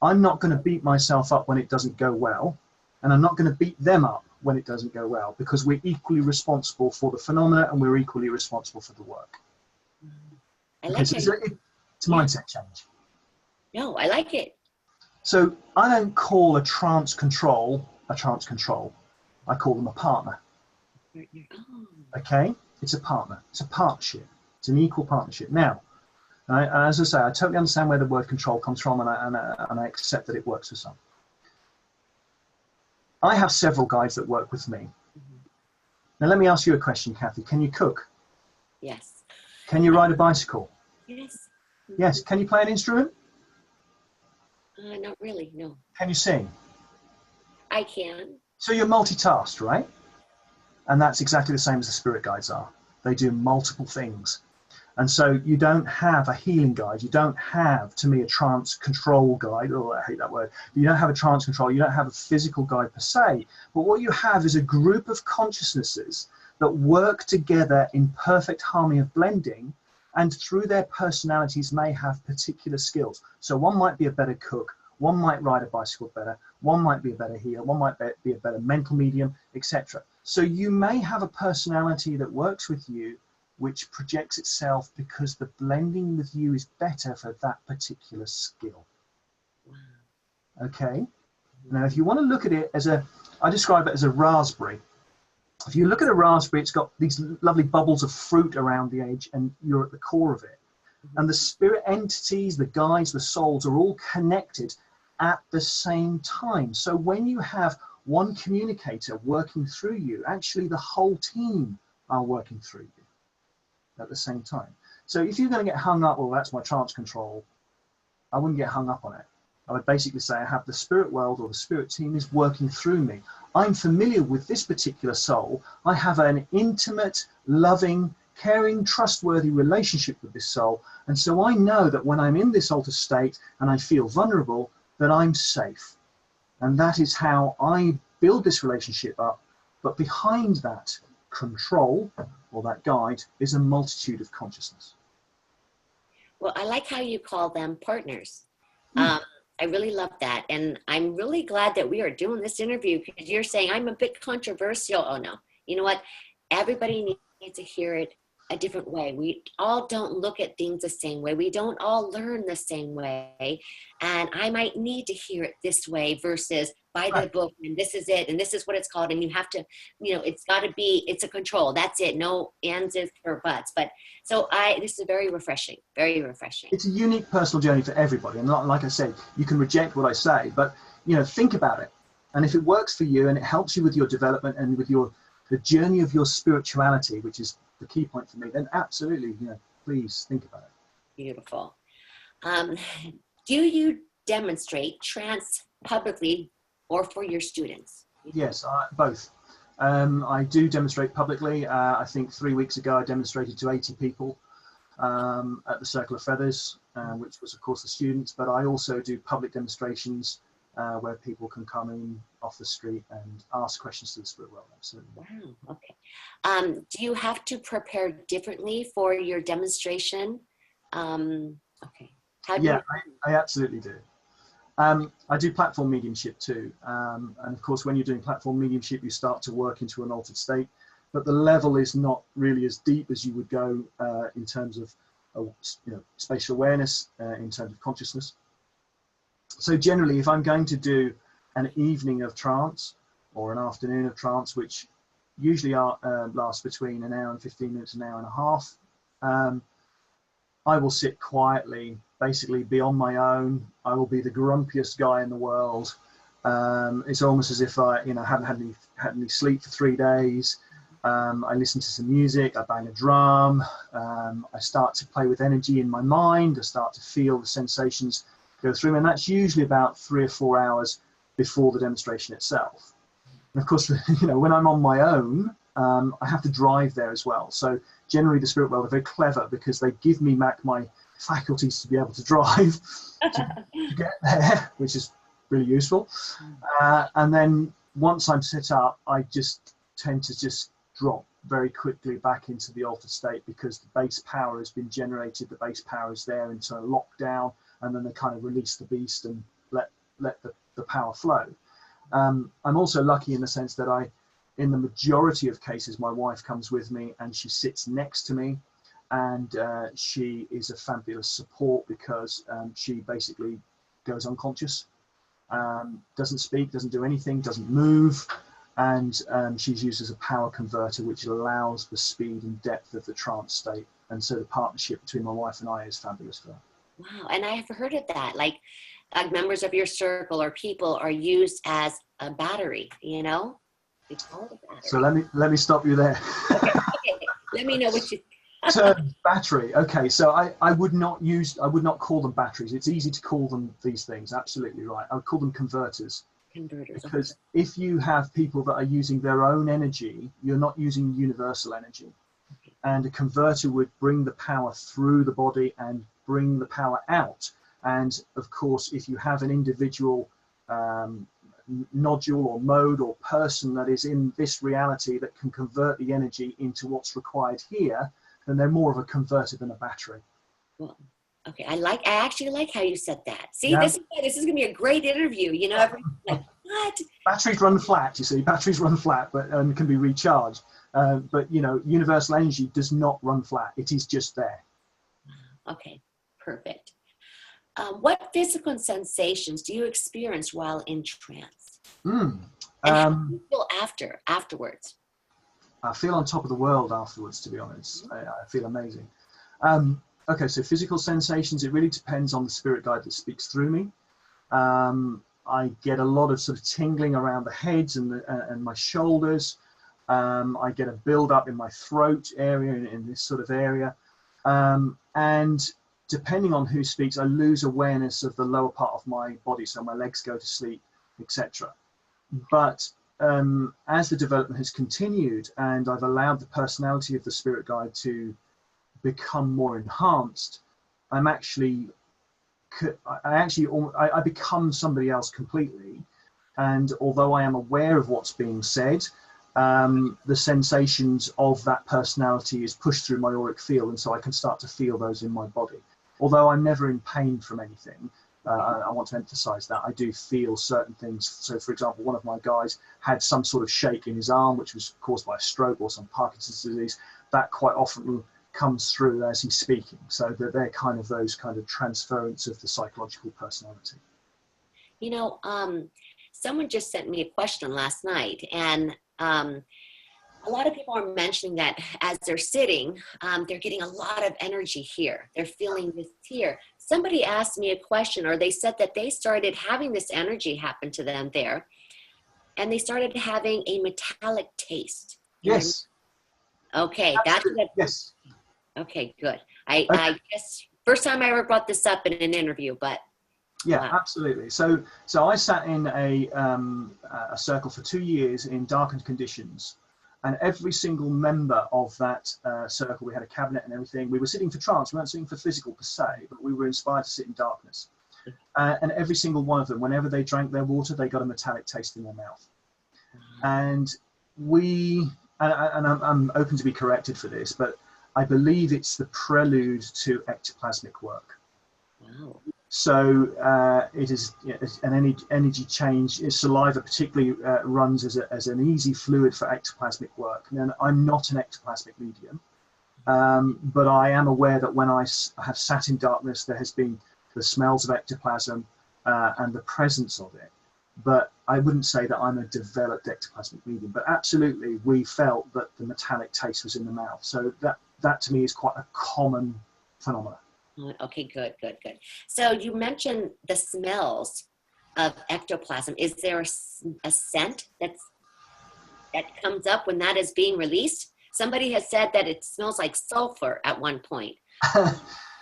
I'm not going to beat myself up when it doesn't go well. And I'm not going to beat them up when it doesn't go well, because we're equally responsible for the phenomena and we're equally responsible for the work. I like it. It's a mindset change. No, I like it. So I don't call a trance control a trance control. I call them a partner. Okay, it's a partner, it's a partnership, it's an equal partnership. Now, as I say, I totally understand where the word control comes from, and I accept that it works for some. I have several guides that work with me. Now let me ask you a question, Kathy. Can you cook? Yes. Can you ride a bicycle? Yes. Yes. Can you play an instrument? Not really, no. Can you sing? I can. So you're multitasked, right? And that's exactly the same as the spirit guides are. They do multiple things. And so you don't have a healing guide. You don't have, to me, a trance control guide. Oh, I hate that word. You don't have a trance control. You don't have a physical guide per se. But what you have is a group of consciousnesses that work together in perfect harmony of blending, and through their personalities may have particular skills. So one might be a better cook. One might ride a bicycle better. One might be a better healer. One might be a better mental medium, etc. So you may have a personality that works with you, which projects itself because the blending with you is better for that particular skill. Okay? Now, if you want to look at it as I describe it as a raspberry. If you look at a raspberry, it's got these lovely bubbles of fruit around the edge, and you're at the core of it. And the spirit entities, the guides, the souls are all connected at the same time. So when you have one communicator working through you, actually the whole team are working through you at the same time. So if you're going to get hung up, well, that's my trance control, I wouldn't get hung up on it. I would basically say I have the spirit world, or the spirit team is working through me. I'm familiar with this particular soul. I have an intimate, loving, caring, trustworthy relationship with this soul. And so I know that when I'm in this altered state and I feel vulnerable, that I'm safe. And that is how I build this relationship up. But behind that control, or that guide, is a multitude of consciousness. Well, I like how you call them partners. I really love that. And I'm really glad that we are doing this interview, because you're saying I'm a bit controversial. Oh, no. You know what? Everybody needs to hear it a different way. We all don't look at things the same way. We don't all learn the same way. And I might need to hear it this way versus by the book, and this is it, and this is what it's called. And you have to, it's got to be, it's a control. That's it. No ands, ifs, or buts. But so this is very refreshing, very refreshing. It's a unique personal journey for everybody. And like I said, you can reject what I say, but, think about it. And if it works for you and it helps you with your development and with the journey of your spirituality, which is the key point for me, then absolutely, please think about it. Beautiful. Do you demonstrate trance publicly or for your students? Yes, both. I do demonstrate publicly. I think 3 weeks ago I demonstrated to 80 people. at the Circle of Feathers, which was, of course, the students. But I also do public demonstrations where people can come in off the street and ask questions to the spirit world. Absolutely. Wow. Okay. Do you have to prepare differently for your demonstration? Okay. Yeah, I absolutely do. I do platform mediumship too. And of course, when you're doing platform mediumship, you start to work into an altered state, but the level is not really as deep as you would go in terms of spatial awareness, in terms of consciousness. So generally, if I'm going to do an evening of trance or an afternoon of trance, which usually lasts between an hour and 15 minutes, an hour and a half, I will sit quietly, basically be on my own. I will be the grumpiest guy in the world. It's almost as if I haven't had any sleep for 3 days. I listen to some music, I bang a drum, I start to play with energy in my mind, I start to feel the sensations go through, and that's usually about 3 or 4 hours before the demonstration itself. And of course, when I'm on my own, I have to drive there as well. So generally the spirit world are very clever because they give me back my faculties to be able to drive to get there, which is really useful. And then once I'm set up, I just tend to just drop very quickly back into the altered state because the base power has been generated, the base power is there into a lockdown, and then they kind of release the beast and let the power flow. I'm also lucky in the sense that in the majority of cases, my wife comes with me and she sits next to me, and she is a fabulous support because she basically goes unconscious, doesn't speak, doesn't do anything, doesn't move, and she's used as a power converter, which allows the speed and depth of the trance state. And so the partnership between my wife and I is fabulous for that. Wow. And I have heard of that, like members of your circle or people are used as a battery, They call it a battery. So let me stop you there. Okay. Let me know what you So battery. Okay, so I would not call them batteries. It's easy to call them these things. Absolutely right. I would call them converters. Because if you have people that are using their own energy, you're not using universal energy. And a converter would bring the power through the body and bring the power out. And of course, if you have an individual nodule or mode or person that is in this reality that can convert the energy into what's required here, then they're more of a converter than a battery. Well, okay, I actually like how you said that. See, yeah. This is gonna be a great interview. Everyone's like, what? Batteries run flat. You see, batteries run flat, but can be recharged. But universal energy does not run flat. It is just there. Okay, perfect. What physical sensations do you experience while in trance? And how do you feel afterwards? I feel on top of the world afterwards, to be honest. I feel amazing. Okay, so physical sensations, it really depends on the spirit guide that speaks through me. I get a lot of sort of tingling around the heads and my shoulders. I get a build up in my throat area, in this sort of area. And depending on who speaks, I lose awareness of the lower part of my body. So my legs go to sleep, etc. But as the development has continued and I've allowed the personality of the spirit guide to become more enhanced, I become somebody else completely. And although I am aware of what's being said, the sensations of that personality is pushed through my auric field, and so I can start to feel those in my body. Although I'm never in pain from anything, I want to emphasize that I do feel certain things. So for example, one of my guys had some sort of shake in his arm, which was caused by a stroke or some Parkinson's disease. That quite often comes through as he's speaking. So they're kind of those kind of transference of the psychological personality. Someone just sent me a question last night, and a lot of people are mentioning that as they're sitting, they're getting a lot of energy here. They're feeling this here. Somebody asked me a question, or they said that they started having this energy happen to them there, and they started having a metallic taste. Yes. Okay, yes. Okay, good. I guess first time I ever brought this up in an interview, but yeah, wow. Absolutely. So I sat in a circle for 2 years in darkened conditions, And every single member of that circle, we had a cabinet and everything. We were sitting for trance. We weren't sitting for physical per se, but we were inspired to sit in darkness. And every single one of them, whenever they drank their water, they got a metallic taste in their mouth. And I'm open to be corrected for this, but I believe it's the prelude to ectoplasmic work. Wow. So it is, you know, an energy change. Saliva particularly runs as an easy fluid for ectoplasmic work. And I'm not an ectoplasmic medium, but I am aware that when I have sat in darkness, there has been the smells of ectoplasm and the presence of it. But I wouldn't say that I'm a developed ectoplasmic medium. But absolutely, we felt that the metallic taste was in the mouth. So that to me is quite a common phenomenon. Okay, good. So you mentioned the smells of ectoplasm. Is there a scent that comes up when that is being released? Somebody has said that it smells like sulfur at one point.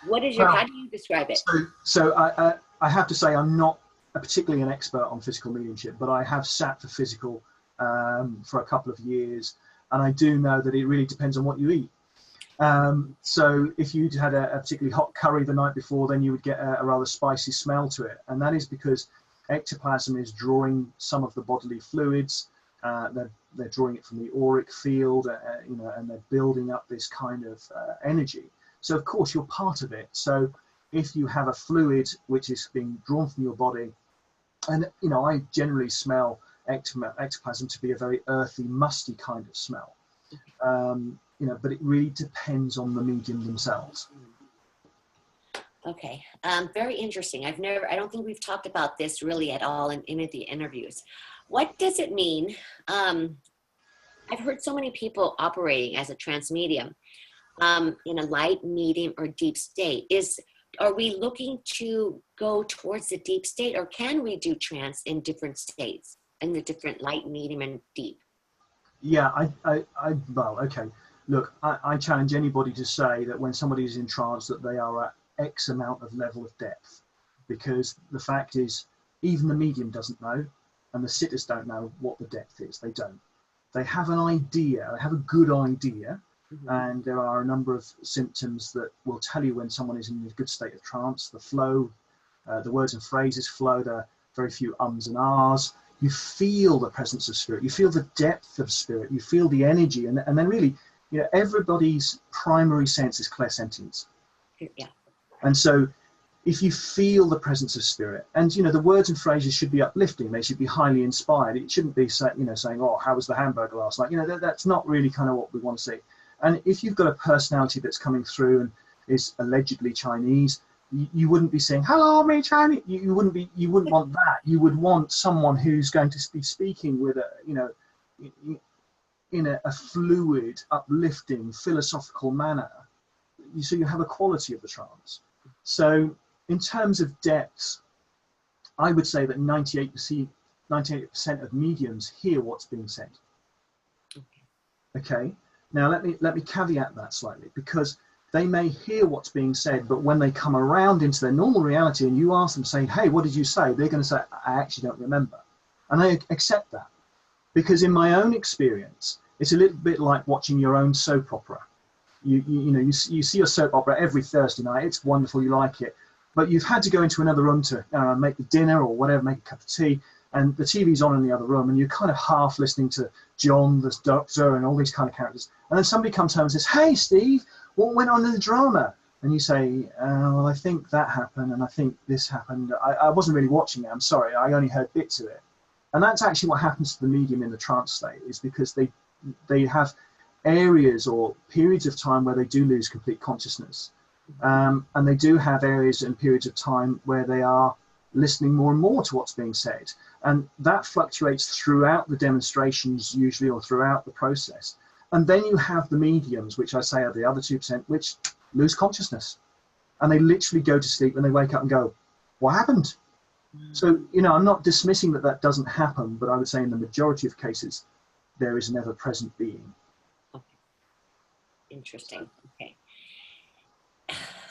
What is how do you describe it? So I have to say I'm not particularly an expert on physical mediumship, but I have sat for physical for a couple of years, and I do know that it really depends on what you eat. So if you'd had a particularly hot curry the night before, then you would get a rather spicy smell to it. And that is because ectoplasm is drawing some of the bodily fluids. They're drawing it from the auric field, you know, and they're building up this kind of energy. So of course you're part of it. So if you have a fluid which is being drawn from your body, and you know, I generally smell ectoplasm to be a very earthy, musty kind of smell. You know, but it really depends on the medium themselves. Okay, very interesting. I don't think we've talked about this really at all in any of the interviews. What does it mean? I've heard so many people operating as a trance medium in a light, medium, or deep state. Are we looking to go towards the deep state, or can we do trance in different states, in the different light, medium, and deep? Yeah, well, okay. Look, I challenge anybody to say that when somebody is in trance that they are at X amount of level of depth, because the fact is, even the medium doesn't know, and the sitters don't know what the depth is. They don't. They have an idea, they have a good idea, and there are a number of symptoms that will tell you when someone is in a good state of trance. The flow, the words and phrases flow, there are very few ums and ahs. You feel the presence of spirit, you feel the depth of spirit, you feel the energy, and then really, you know, everybody's primary sense is clairsentience. Yeah. And so if you feel the presence of spirit, and you know, the words and phrases should be uplifting, they should be highly inspired. It shouldn't be saying, oh, how was the hamburger last night? You know, that's not really kind of what we want to see. And if you've got a personality that's coming through and is allegedly Chinese, you wouldn't be saying, hello, me Chinese. You wouldn't want that. You would want someone who's going to be speaking with in a fluid, uplifting, philosophical manner. So you have a quality of the trance. So in terms of depths, I would say that 98% of mediums hear what's being said. Okay. Now let me caveat that slightly, because they may hear what's being said, but when they come around into their normal reality and you ask them, say, hey, what did you say? They're going to say, I actually don't remember. And I accept that, because in my own experience, it's a little bit like watching your own soap opera. You see your soap opera every Thursday night. It's wonderful. You like it, but you've had to go into another room to make the dinner or whatever, make a cup of tea, and the TV's on in the other room, and you're kind of half listening to John, the doctor, and all these kind of characters. And then somebody comes home and says, hey, Steve, what went on in the drama? And you say, well, I think that happened, and I think this happened. I wasn't really watching it. I'm sorry. I only heard bits of it. And that's actually what happens to the medium in the trance state, is because they have areas or periods of time where they do lose complete consciousness. And they do have areas and periods of time where they are listening more and more to what's being said. And that fluctuates throughout the demonstrations usually, or throughout the process. And then you have the mediums, which I say are the other 2%, which lose consciousness. And they literally go to sleep and they wake up and go, what happened? So, you know, I'm not dismissing that doesn't happen, but I would say in the majority of cases, there is an ever-present being. Okay. Interesting. Okay.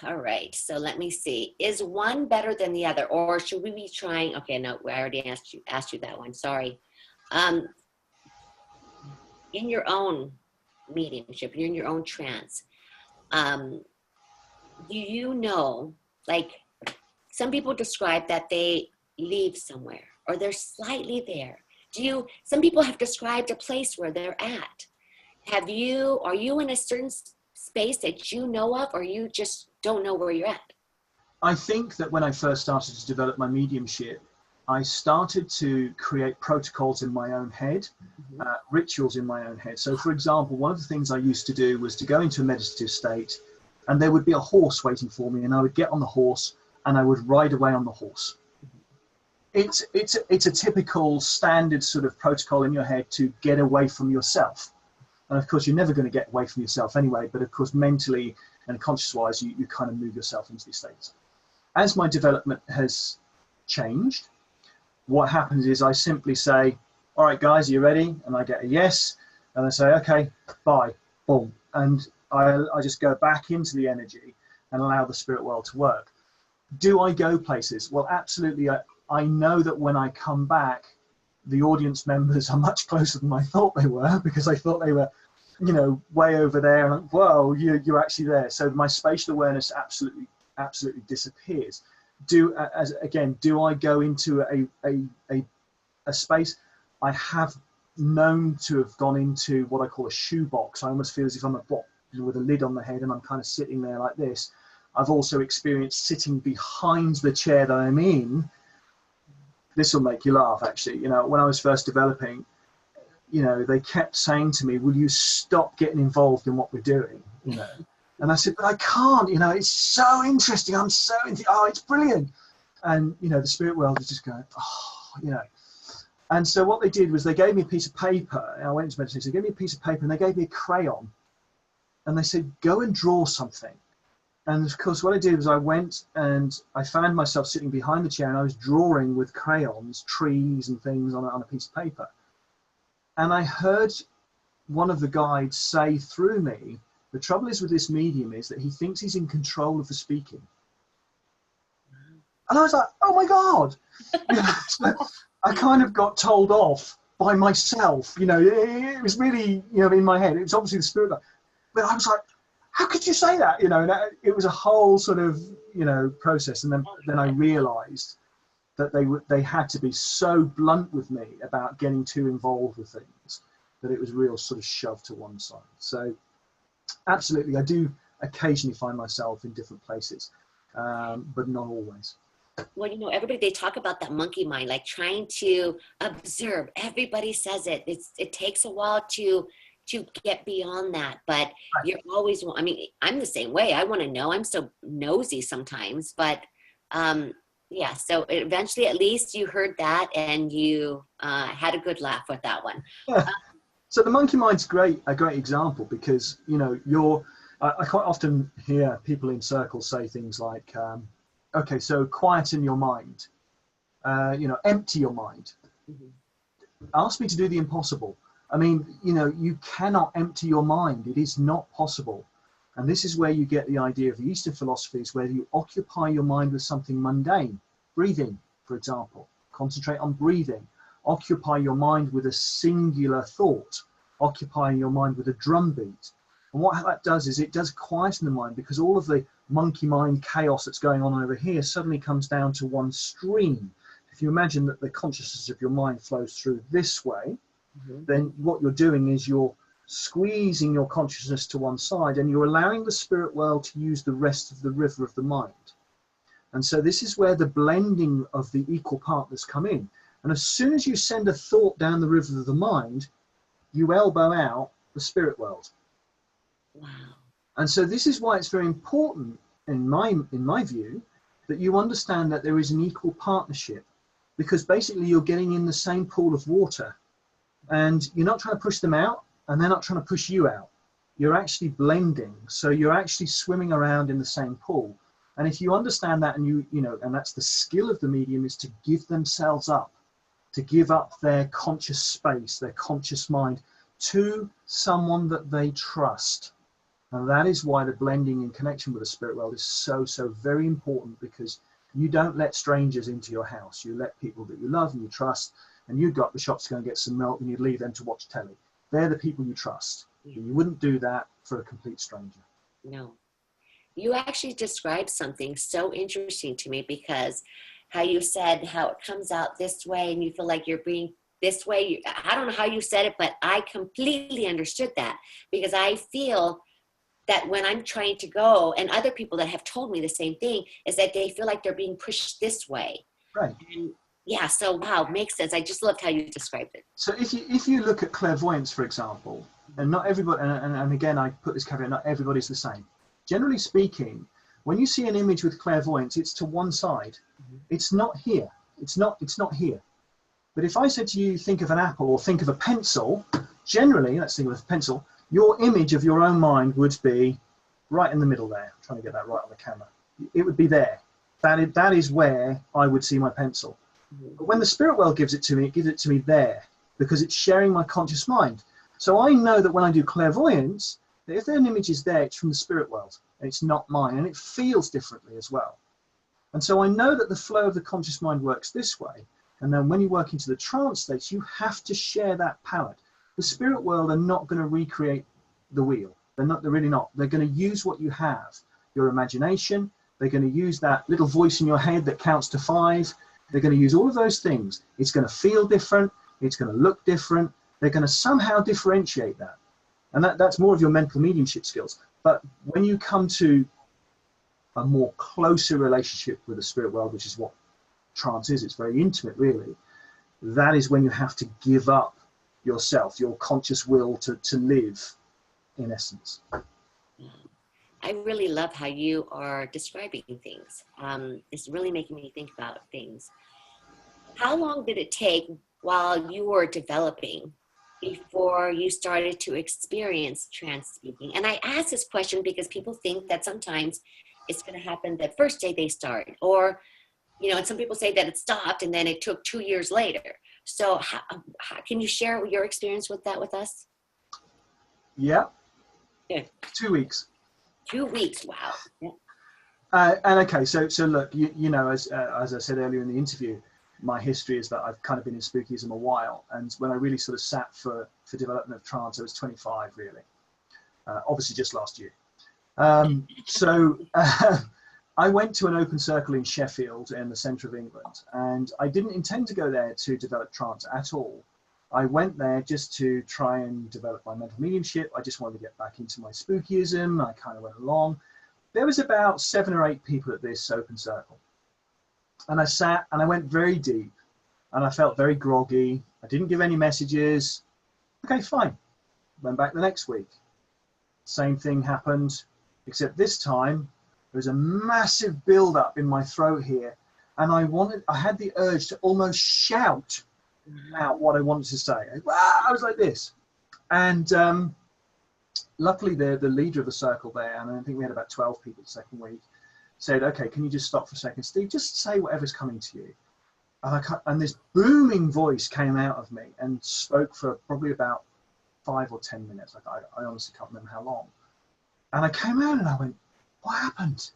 All right. So let me see. Is one better than the other, or should we be trying? Okay, no, I already asked you that one. Sorry. in your own mediumship, you're in your own trance, do you know, like some people describe that they leave somewhere or they're slightly there. Some people have described a place where they're at. Are you in a certain space that you know of, or you just don't know where you're at? I think that when I first started to develop my mediumship, I started to create protocols in my own head, rituals in my own head. So for example, one of the things I used to do was to go into a meditative state, and there would be a horse waiting for me, and I would get on the horse and I would ride away on the horse. It's a typical standard sort of protocol in your head to get away from yourself. And of course, you're never going to get away from yourself anyway, but of course, mentally and conscious-wise, you kind of move yourself into these states. As my development has changed, what happens is I simply say, all right, guys, are you ready? And I get a yes. And I say, okay, bye, boom. And I just go back into the energy and allow the spirit world to work. Do I go places? Well, absolutely. I know that when I come back, the audience members are much closer than I thought they were, because I thought they were, you know, way over there. And whoa, you're actually there. So my spatial awareness absolutely disappears. Do I go into a space? I have known to have gone into what I call a shoebox. I almost feel as if I'm a box with a lid on the head and I'm kind of sitting there like this. I've also experienced sitting behind the chair that I'm in. This will make you laugh, actually. You know, when I was first developing, you know, they kept saying to me, will you stop getting involved in what we're doing? You know, and I said, but I can't, you know, it's so interesting. It's brilliant. And, you know, the spirit world is just going, oh, you know. And so what they did was they gave me a piece of paper. And I went into meditation, they gave me a piece of paper and they gave me a crayon. And they said, go and draw something. And of course, what I did was I went and I found myself sitting behind the chair and I was drawing with crayons, trees and things on a piece of paper. And I heard one of the guides say through me, the trouble is with this medium is that he thinks he's in control of the speaking. And I was like, oh my God. You know, so I kind of got told off by myself. You know, it was really, you know, in my head. It was obviously the spirit. But I was like, how could you say that? You know, and it was a whole sort of, you know, process. And then I realized that they had to be so blunt with me about getting too involved with things that it was real sort of shoved to one side. So absolutely, I do occasionally find myself in different places, but not always. Well, you know, they talk about that monkey mind, like trying to observe. Everybody says it. It takes a while to get beyond that, but you're always, I mean, I'm the same way. I want to know. I'm so nosy sometimes, but yeah, so eventually at least you heard that and you had a good laugh with that one. Yeah. So the monkey mind's a great example, because, you know, I quite often hear people in circles say things like, okay, so quieten your mind, you know, empty your mind. Ask me to do the impossible. I mean, you know, you cannot empty your mind. It is not possible. And this is where you get the idea of the Eastern philosophies, where you occupy your mind with something mundane. Breathing, for example. Concentrate on breathing. Occupy your mind with a singular thought. Occupy your mind with a drum beat. And what that does is it does quieten the mind, because all of the monkey mind chaos that's going on over here suddenly comes down to one stream. If you imagine that the consciousness of your mind flows through this way, then what you're doing is you're squeezing your consciousness to one side and you're allowing the spirit world to use the rest of the river of the mind. And so this is where the blending of the equal partners come in. And as soon as you send a thought down the river of the mind, you elbow out the spirit world. Wow. And so this is why it's very important, in my view, that you understand that there is an equal partnership, because basically you're getting in the same pool of water and you're not trying to push them out and they're not trying to push you out. You're actually blending. So you're actually swimming around in the same pool. And if you understand that, and you know, and that's the skill of the medium, is to give themselves up, to give up their conscious space, their conscious mind to someone that they trust. And that is why the blending in connection with the spirit world is so very important, because you don't let strangers into your house. You let people that you love and you trust, and you'd go up the shops to go and get some milk and you'd leave them to watch telly. they're the people you trust. Yeah. You wouldn't do that for a complete stranger. No. You actually described something so interesting to me, because how you said how it comes out this way and you feel like you're being this way. I don't know how you said it, but I completely understood that, because I feel that when I'm trying to go, and other people that have told me the same thing, is that they feel like they're being pushed this way. Right. And yeah, so wow, makes sense. I just loved how you described it. So if you look at clairvoyance, for example, and not everybody, and again, I put this caveat, not everybody's the same. Generally speaking, when you see an image with clairvoyance, it's to one side. It's not here. It's not here. But if I said to you, think of an apple or think of a pencil, generally, let's think of a pencil, your image of your own mind would be right in the middle there. I'm trying to get that right on the camera. It would be there. That is where I would see my pencil. But when the spirit world gives it to me, it gives it to me there, because it's sharing my conscious mind. So I know that when I do clairvoyance, that if an image is there, it's from the spirit world, and it's not mine, and it feels differently as well. And so I know that the flow of the conscious mind works this way. And then when you work into the trance states, you have to share that palette. The spirit world are not going to recreate the wheel. They're really not. They're going to use what you have, your imagination. They're going to use that little voice in your head that counts to 5. They're going to use all of those things. It's going to feel different. It's going to look different. They're going to somehow differentiate that. And that's more of your mental mediumship skills. But when you come to a more closer relationship with the spirit world, which is what trance is, it's very intimate, really. That is when you have to give up yourself, your conscious will to live, in essence. I really love how you are describing things. It's really making me think about things. How long did it take while you were developing before you started to experience trance speaking? And I ask this question because people think that sometimes it's going to happen the first day they start, or, you know, and some people say that it stopped and then it took 2 years later. So how can you share your experience with that with us? Yeah. Yeah. 2 weeks. 2 weeks. Wow. Yeah. And okay, so look, you know, as I said earlier in the interview, my history is that I've kind of been in spookism a while, and when I really sort of sat for development of trance, I was 25, really. Obviously, just last year. So I went to an open circle in Sheffield, in the centre of England, and I didn't intend to go there to develop trance at all. I went there just to try and develop my mental mediumship. I just wanted to get back into my spookism. I kind of went along. There was about 7 or 8 people at this open circle. And I sat and I went very deep, and I felt very groggy. I didn't give any messages. Okay, fine. Went back the next week. Same thing happened, except this time there was a massive build-up in my throat here, and I had the urge to almost shout out what I wanted to say. I was like this. And luckily the leader of the circle there, and I think we had about 12 people the second week, said, okay, can you just stop for a second, Steve? Just say whatever's coming to you. And this booming voice came out of me and spoke for probably about 5 or 10 minutes. I honestly can't remember how long. And I came out and I went, what happened?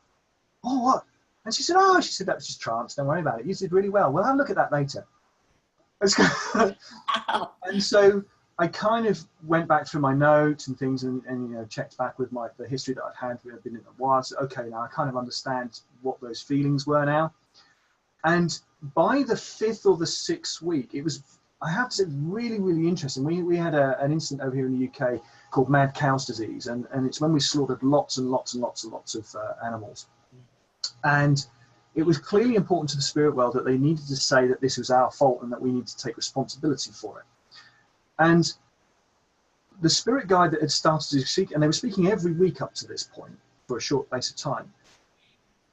Oh, what? And she said, that was just trance. Don't worry about it. You did really well. We'll have a look at that later. And so I kind of went back through my notes and things, and you know, checked back with the history that I'd had. I've been in a while. So, okay, now I kind of understand what those feelings were now. And by the 5th or the 6th week, it was, I have to say, really, really interesting. We had an incident over here in the UK called mad cow's disease, and it's when we slaughtered lots and lots and lots and lots of animals. And it was clearly important to the spirit world that they needed to say that this was our fault and that we need to take responsibility for it. And the spirit guide that had started to speak, and they were speaking every week up to this point for a short space of time.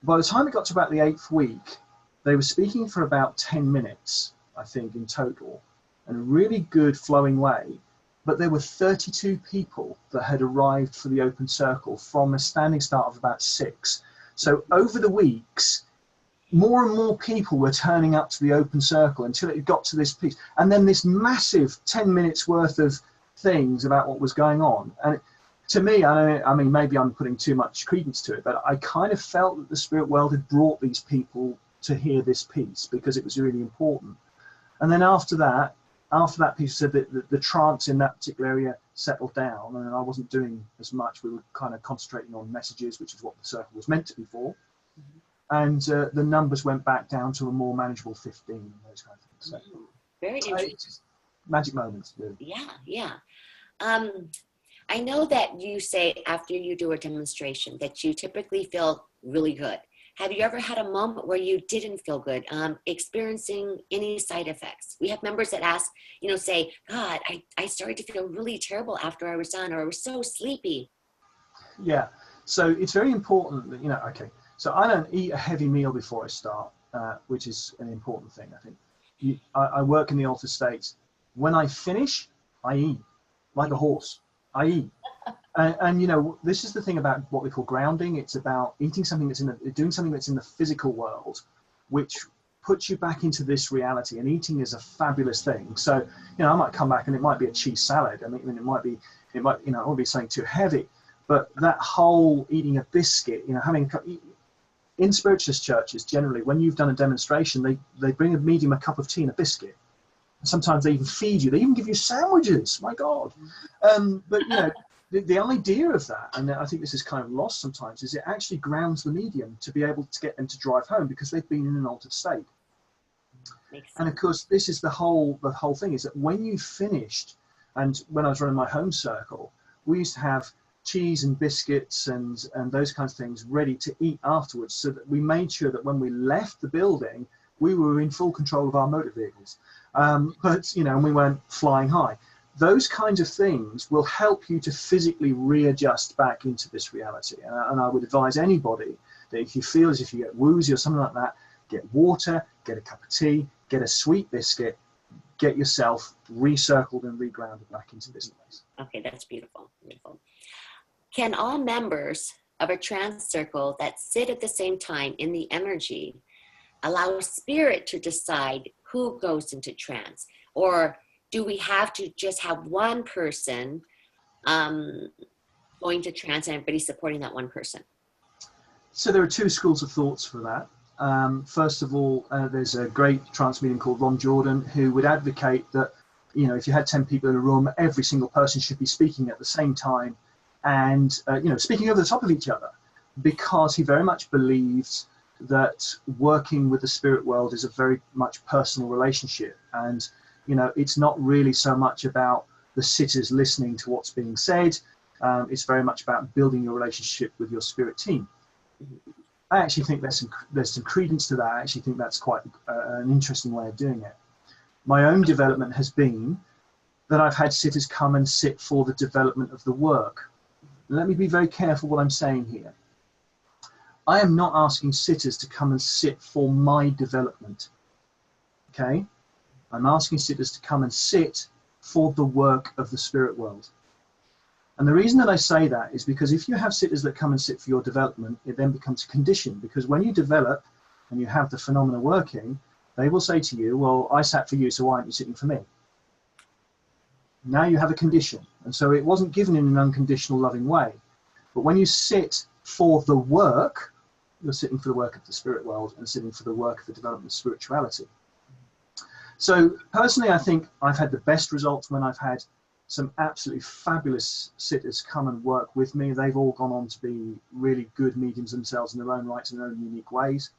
By the time it got to about the 8th week, they were speaking for about 10 minutes, I think, in total, in a really good flowing way. But there were 32 people that had arrived for the open circle from a standing start of about 6. So over the weeks, more and more people were turning up to the open circle until it got to this piece. And then this massive 10 minutes worth of things about what was going on. And to me, I mean, maybe I'm putting too much credence to it, but I kind of felt that the spirit world had brought these people to hear this piece because it was really important. And then after that, after that, people said that the trance in that particular area settled down, and I wasn't doing as much. We were kind of concentrating on messages, which is what the circle was meant to be for. And the numbers went back down to a more manageable 15, and those kind of things. So, very interesting. just magic moments, really. Yeah, yeah. I know that you say after you do a demonstration that you typically feel really good. Have you ever had a moment where you didn't feel good, experiencing any side effects? We have members that ask, you know, say, God, I started to feel really terrible after I was done, or I was so sleepy. Yeah, so it's very important that, you know, okay, so I don't eat a heavy meal before I start, which is an important thing, I think. I work in the altered states. When I finish, I eat like a horse. I eat. And you know, this is the thing about what we call grounding. It's about eating something that's doing something that's in the physical world, which puts you back into this reality. And eating is a fabulous thing. So, you know, I might come back and it might be a cheese salad. I mean, it might, you know, it won't be something too heavy. But that whole eating a biscuit, you know, in spiritualist churches, generally, when you've done a demonstration, they bring a medium a cup of tea and a biscuit. Sometimes they even feed you. They even give you sandwiches. My God. But, you know, the idea of that, and I think this is kind of lost sometimes, is it actually grounds the medium to be able to get them to drive home because they've been in an altered state. And of course, this is the whole thing, is that when you finished, and when I was running my home circle, we used to have cheese and biscuits and those kinds of things ready to eat afterwards, so that we made sure that when we left the building, we were in full control of our motor vehicles. But, you know, and we weren't flying high. Those kinds of things will help you to physically readjust back into this reality. And I would advise anybody that if you feel as if you get woozy or something like that, get water, get a cup of tea, get a sweet biscuit, get yourself recircled and regrounded back into this place. Okay, that's beautiful. Beautiful. Can all members of a trance circle that sit at the same time in the energy allow spirit to decide who goes into trance? Or do we have to just have one person going to trance and everybody supporting that one person? So there are two schools of thoughts for that. First of all, there's a great trance medium called Ron Jordan who would advocate that, you know, if you had 10 people in a room, every single person should be speaking at the same time and, you know, speaking over the top of each other, because he very much believes that working with the spirit world is a very much personal relationship. And, you know, it's not really so much about the sitters listening to what's being said. It's very much about building your relationship with your spirit team. I actually think there's some credence to that. I actually think that's quite an interesting way of doing it. My own development has been that I've had sitters come and sit for the development of the work. Let me be very careful what I'm saying here. I am not asking sitters to come and sit for my development. Okay? I'm asking sitters to come and sit for the work of the spirit world. And the reason that I say that is because if you have sitters that come and sit for your development, it then becomes a condition. Because when you develop and you have the phenomena working, they will say to you, well, I sat for you, so why aren't you sitting for me? Now you have a condition. And so it wasn't given in an unconditional, loving way. But when you sit for the work, you're sitting for the work of the spirit world and sitting for the work of the development of spirituality. So personally, I think I've had the best results when I've had some absolutely fabulous sitters come and work with me. They've all gone on to be really good mediums themselves in their own rights, in their own unique ways.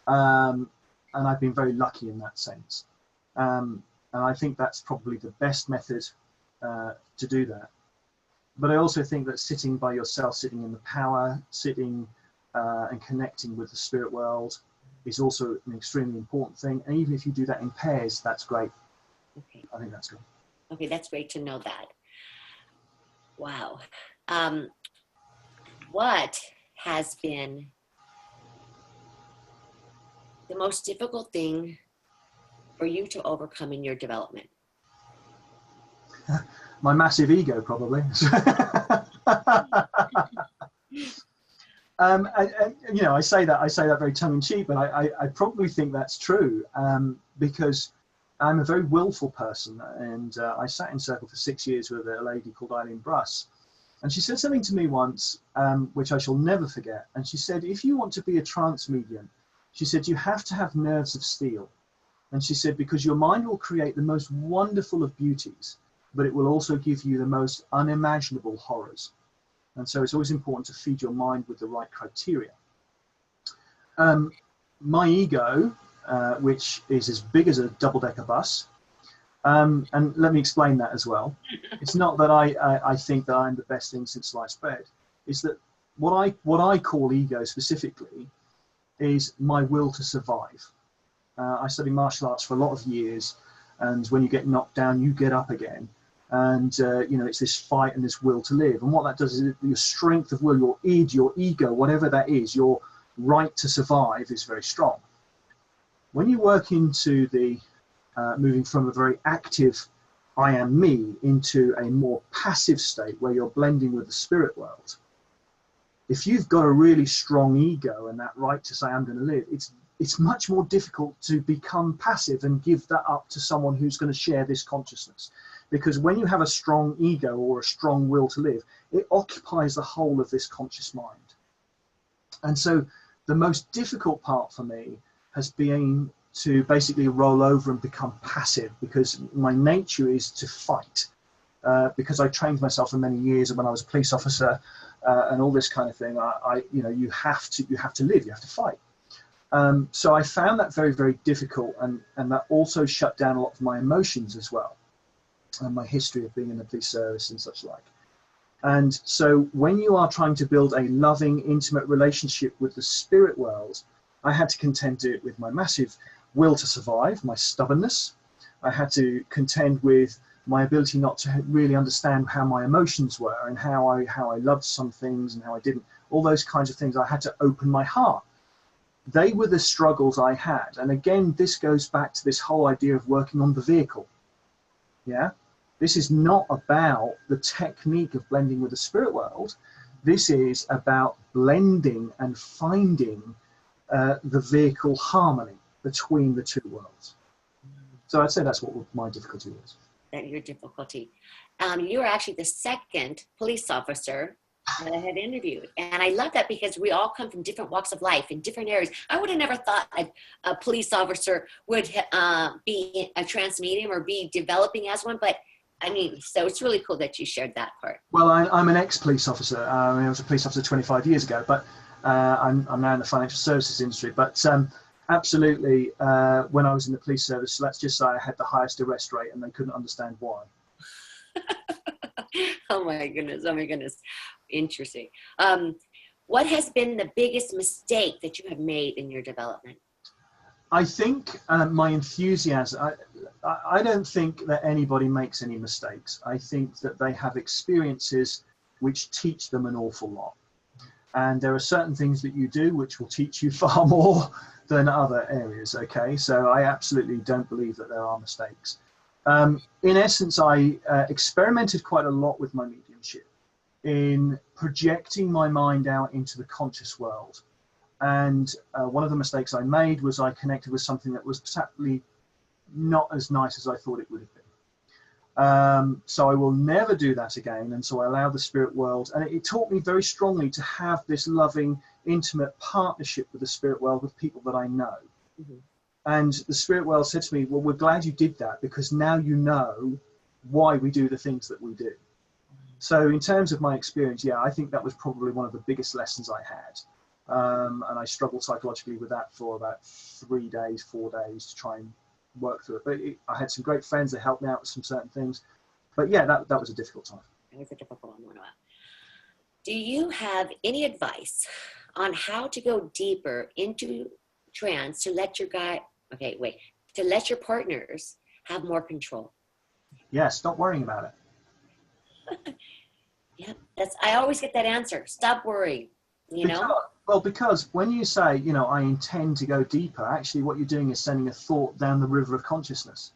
And I've been very lucky in that sense. And I think that's probably the best method to do that. But I also think that sitting by yourself, sitting in the power, sitting and connecting with the spirit world is also an extremely important thing. And even if you do that in pairs, that's great. Okay. I think that's good. Okay, that's great to know that. Wow. What has been the most difficult thing for you to overcome in your development? My massive ego, probably. You know, I say that very tongue-in-cheek, but I probably think that's true, because I'm a very willful person, and I sat in circle for 6 years with a lady called Eileen Bruss, and she said something to me once, which I shall never forget. And she said, if you want to be a trance medium, she said, you have to have nerves of steel. And she said, because your mind will create the most wonderful of beauties, but it will also give you the most unimaginable horrors. And so it's always important to feed your mind with the right criteria. My ego, which is as big as a double-decker bus, and let me explain that as well. It's not that I think that I'm the best thing since sliced bread. It's that what I call ego specifically is my will to survive. I studied martial arts for a lot of years, and when you get knocked down, you get up again. And you know, it's this fight and this will to live. And what that does is your strength of will, your id, your ego, whatever that is, your right to survive is very strong. When you work into the moving from a very active I am me into a more passive state where you're blending with the spirit world, if you've got a really strong ego and that right to say I'm going to live, it's much more difficult to become passive and give that up to someone who's going to share this consciousness. Because when you have a strong ego or a strong will to live, it occupies the whole of this conscious mind. And so the most difficult part for me has been to basically roll over and become passive, because my nature is to fight. Because I trained myself for many years, and when I was a police officer and all this kind of thing, you know, you have to live, you have to fight. So I found that very, very difficult, and that also shut down a lot of my emotions as well, and my history of being in the police service and such like. And so when you are trying to build a loving, intimate relationship with the spirit world, I had to contend with my massive will to survive, my stubbornness. I had to contend with my ability not to really understand how my emotions were and how I loved some things and how I didn't. All those kinds of things. I had to open my heart. They were the struggles I had. And again, this goes back to this whole idea of working on the vehicle. Yeah. This is not about the technique of blending with the spirit world. This is about blending and finding the vehicle harmony between the two worlds. So I'd say that's what my difficulty was. That your difficulty. You were actually the second police officer that I had interviewed. And I love that because we all come from different walks of life in different areas. I would have never thought a police officer would be a trance medium or be developing as one, but I mean, so it's really cool that you shared that part. Well, I'm an ex-police officer. I was a police officer 25 years ago, but I'm now in the financial services industry. But absolutely, when I was in the police service, let's just say I had the highest arrest rate, and they couldn't understand why. Oh my goodness. Oh my goodness. Interesting. What has been the biggest mistake that you have made in your development? I think my enthusiasm, I don't think that anybody makes any mistakes. I think that they have experiences which teach them an awful lot. And there are certain things that you do which will teach you far more than other areas, okay? So I absolutely don't believe that there are mistakes. In essence, I experimented quite a lot with my mediumship in projecting my mind out into the conscious world. And one of the mistakes I made was I connected with something that was sadly not as nice as I thought it would have been. So I will never do that again. And so I allow the spirit world, and it taught me very strongly to have this loving, intimate partnership with the spirit world with people that I know. Mm-hmm. And the spirit world said to me, well, we're glad you did that because now you know why we do the things that we do. Mm-hmm. So in terms of my experience, yeah, I think that was probably one of the biggest lessons I had. And I struggled psychologically with that for about 4 days to try and work through it. But I had some great friends that helped me out with some certain things. But yeah, that was a difficult time. It was a difficult one. Do you have any advice on how to go deeper into trance to let your to let your partners have more control? Yeah, stop worrying about it. Yeah, I always get that answer. Stop worrying. Because when you say, I intend to go deeper, actually what you're doing is sending a thought down the river of consciousness.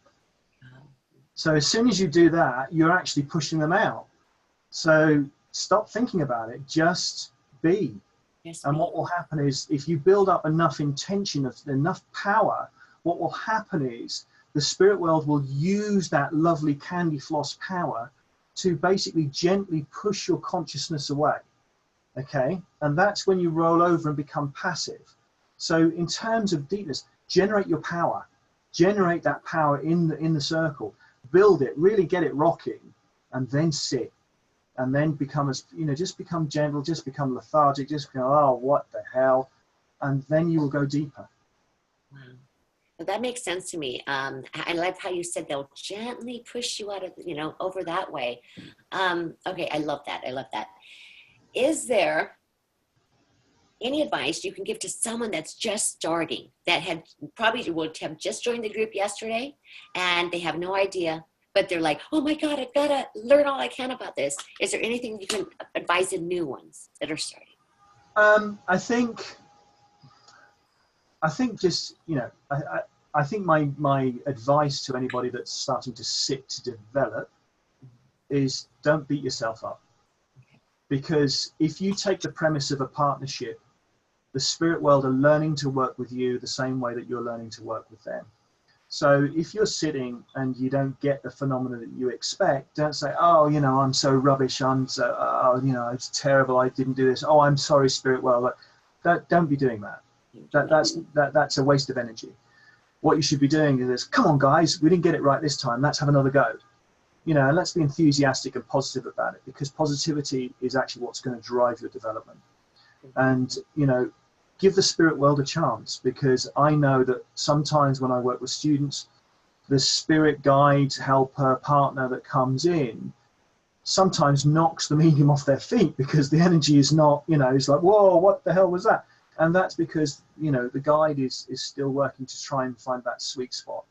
So as soon as you do that, you're actually pushing them out. So stop thinking about it, just be. Yes, and what will happen is if you build up enough intention, enough power, what will happen is the spirit world will use that lovely candy floss power to basically gently push your consciousness away. Okay, and that's when you roll over and become passive. So in terms of deepness, generate your power, generate that power in the circle, build it, really get it rocking, and then sit, and then become, as you know, just become gentle, just become lethargic, just go, oh, what the hell, and then you will go deeper. Wow. Well, that makes sense to me. I love how you said they'll gently push you out of, you know, over that way. Okay, I love that. I love that. Is there any advice you can give to someone that's just starting, that had probably would have just joined the group yesterday and they have no idea, but they're like, oh my God, I've got to learn all I can about this. Is there anything you can advise the new ones that are starting? I think just, you know, I think my advice to anybody that's starting to sit to develop is don't beat yourself up. Because if you take the premise of a partnership, the spirit world are learning to work with you the same way that you're learning to work with them. So if you're sitting and you don't get the phenomena that you expect, don't say, oh, you know, I'm so rubbish, I'm so, oh, you know, it's terrible, I didn't do this, oh, I'm sorry, spirit world. Don't be doing that. That's a waste of energy. What you should be doing is, come on guys, we didn't get it right this time, let's have another go. You know, and let's be enthusiastic and positive about it, because positivity is actually what's going to drive your development. And, you know, give the spirit world a chance, because I know that sometimes when I work with students, the spirit guide, helper, partner that comes in sometimes knocks the medium off their feet, because the energy is not, you know, it's like, whoa, what the hell was that? And that's because, you know, the guide is still working to try and find that sweet spot,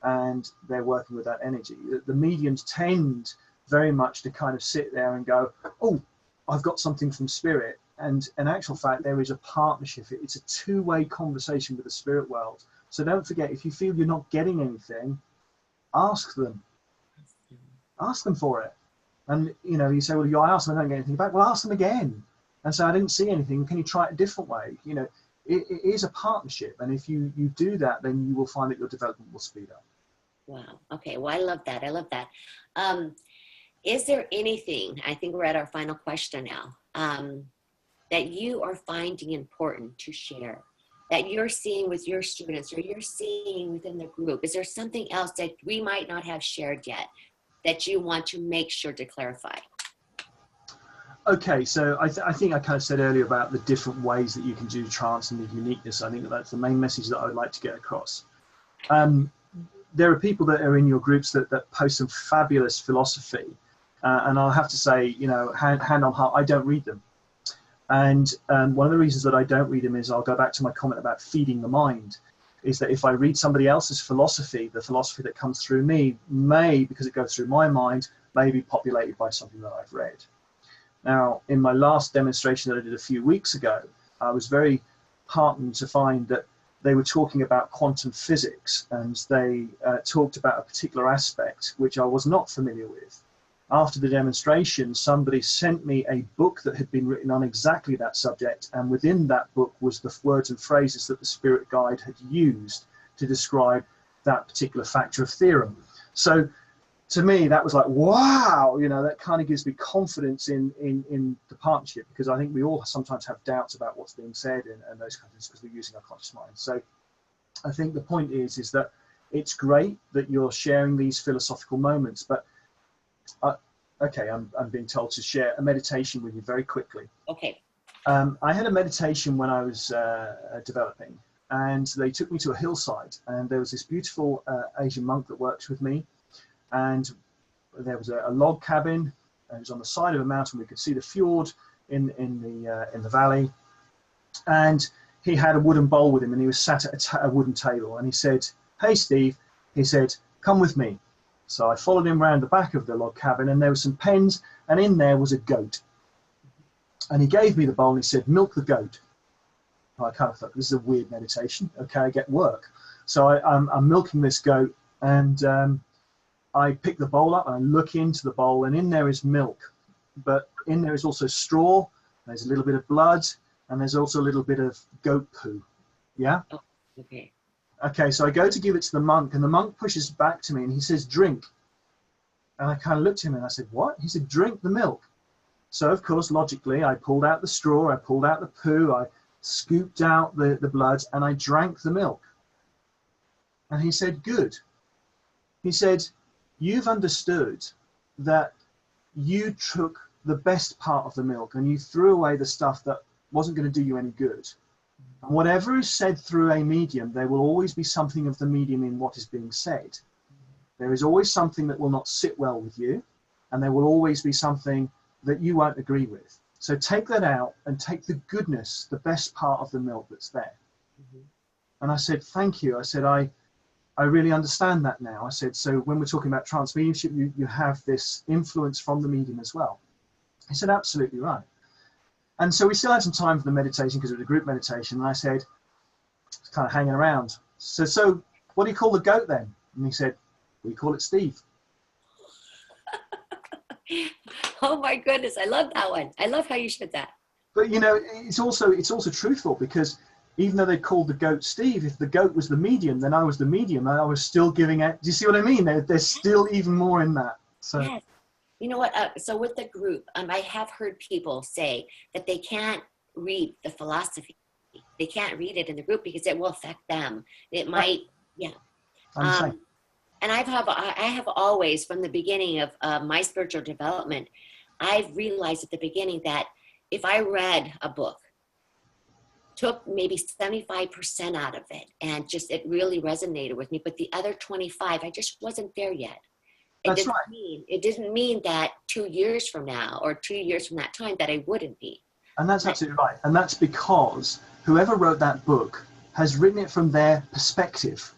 and they're working with that energy. The mediums tend very much to kind of sit there and go, oh, I've got something from spirit. And in actual fact, there is a partnership. It's a two-way conversation with the spirit world. So don't forget, if you feel you're not getting anything, ask them. Ask them for it. And, you know, you say, well, I asked them, I don't get anything back. Well, ask them again. And say, I didn't see anything. Can you try it a different way? You know, it is a partnership. And if you do that, then you will find that your development will speed up. Wow. Okay. Well, I love that. I love that. Is there anything, I think we're at our final question now, that you are finding important to share, that you're seeing with your students or you're seeing within the group? Is there something else that we might not have shared yet that you want to make sure to clarify? Okay, so I think I kind of said earlier about the different ways that you can do trance and the uniqueness. I think that's the main message that I would like to get across. There are people that are in your groups that post some fabulous philosophy, and I'll have to say, you know, hand on heart, I don't read them. And one of the reasons that I don't read them is, I'll go back to my comment about feeding the mind, is that if I read somebody else's philosophy, the philosophy that comes through me may, because it goes through my mind, may be populated by something that I've read. Now, in my last demonstration that I did a few weeks ago, I was very heartened to find that they were talking about quantum physics, and they talked about a particular aspect which I was not familiar with. After the demonstration, somebody sent me a book that had been written on exactly that subject, and within that book was the words and phrases that the spirit guide had used to describe that particular factor of theorem. So to me, that was like, wow, you know, that kind of gives me confidence in the partnership, because I think we all sometimes have doubts about what's being said and those kind of things, because we're using our conscious mind. So I think the point is that it's great that you're sharing these philosophical moments, but okay, I'm being told to share a meditation with you very quickly. Okay. I had a meditation when I was developing, and they took me to a hillside, and there was this beautiful Asian monk that worked with me. And there was a log cabin, and it was on the side of a mountain. We could see the fjord in the valley, and he had a wooden bowl with him, and he was sat at a wooden table, and he said, "Hey Steve," he said, "come with me." So I followed him around the back of the log cabin, and there were some pens, and in there was a goat. And he gave me the bowl, and he said, "Milk the goat." I kind of thought, this is a weird meditation. Okay, I get work. So I'm milking this goat, and I pick the bowl up and I look into the bowl, and in there is milk, but in there is also straw, there's a little bit of blood, and there's also a little bit of goat poo. Yeah? Oh, okay. Okay, so I go to give it to the monk, and the monk pushes back to me and he says, "Drink." And I kind of looked at him and I said, "What?" He said, "Drink the milk." So of course, logically, I pulled out the straw, I pulled out the poo, I scooped out the blood, and I drank the milk. And he said, good. He said, you've understood that you took the best part of the milk and you threw away the stuff that wasn't going to do you any good. And whatever is said through a medium, there will always be something of the medium in what is being said. There is always something that will not sit well with you, and there will always be something that you won't agree with. So take that out and take the goodness, the best part of the milk that's there. Mm-hmm. And I said, thank you. I said, I really understand that now. I said, so when we're talking about trance mediumship, you have this influence from the medium as well. He said, absolutely right. And so we still had some time for the meditation because it was a group meditation. And I said, it's kind of hanging around. So what do you call the goat then? And he said, we call it Steve. Oh my goodness, I love that one. I love how you said that. But you know, it's also truthful, because even though they called the goat Steve, if the goat was the medium, then I was the medium, and I was still giving it. Do you see what I mean? There's still even more in that. So. Yes. You know what? So with the group, I have heard people say that they can't read the philosophy. They can't read it in the group because it will affect them. It might, yeah. And I have always, from the beginning of my spiritual development, I've realized at the beginning that if I read a book, took maybe 75% out of it, and just it really resonated with me, but the other 25, I just wasn't there yet. It didn't mean that 2 years from now or 2 years from that time that I wouldn't be. And that's absolutely right. And that's because whoever wrote that book has written it from their perspective.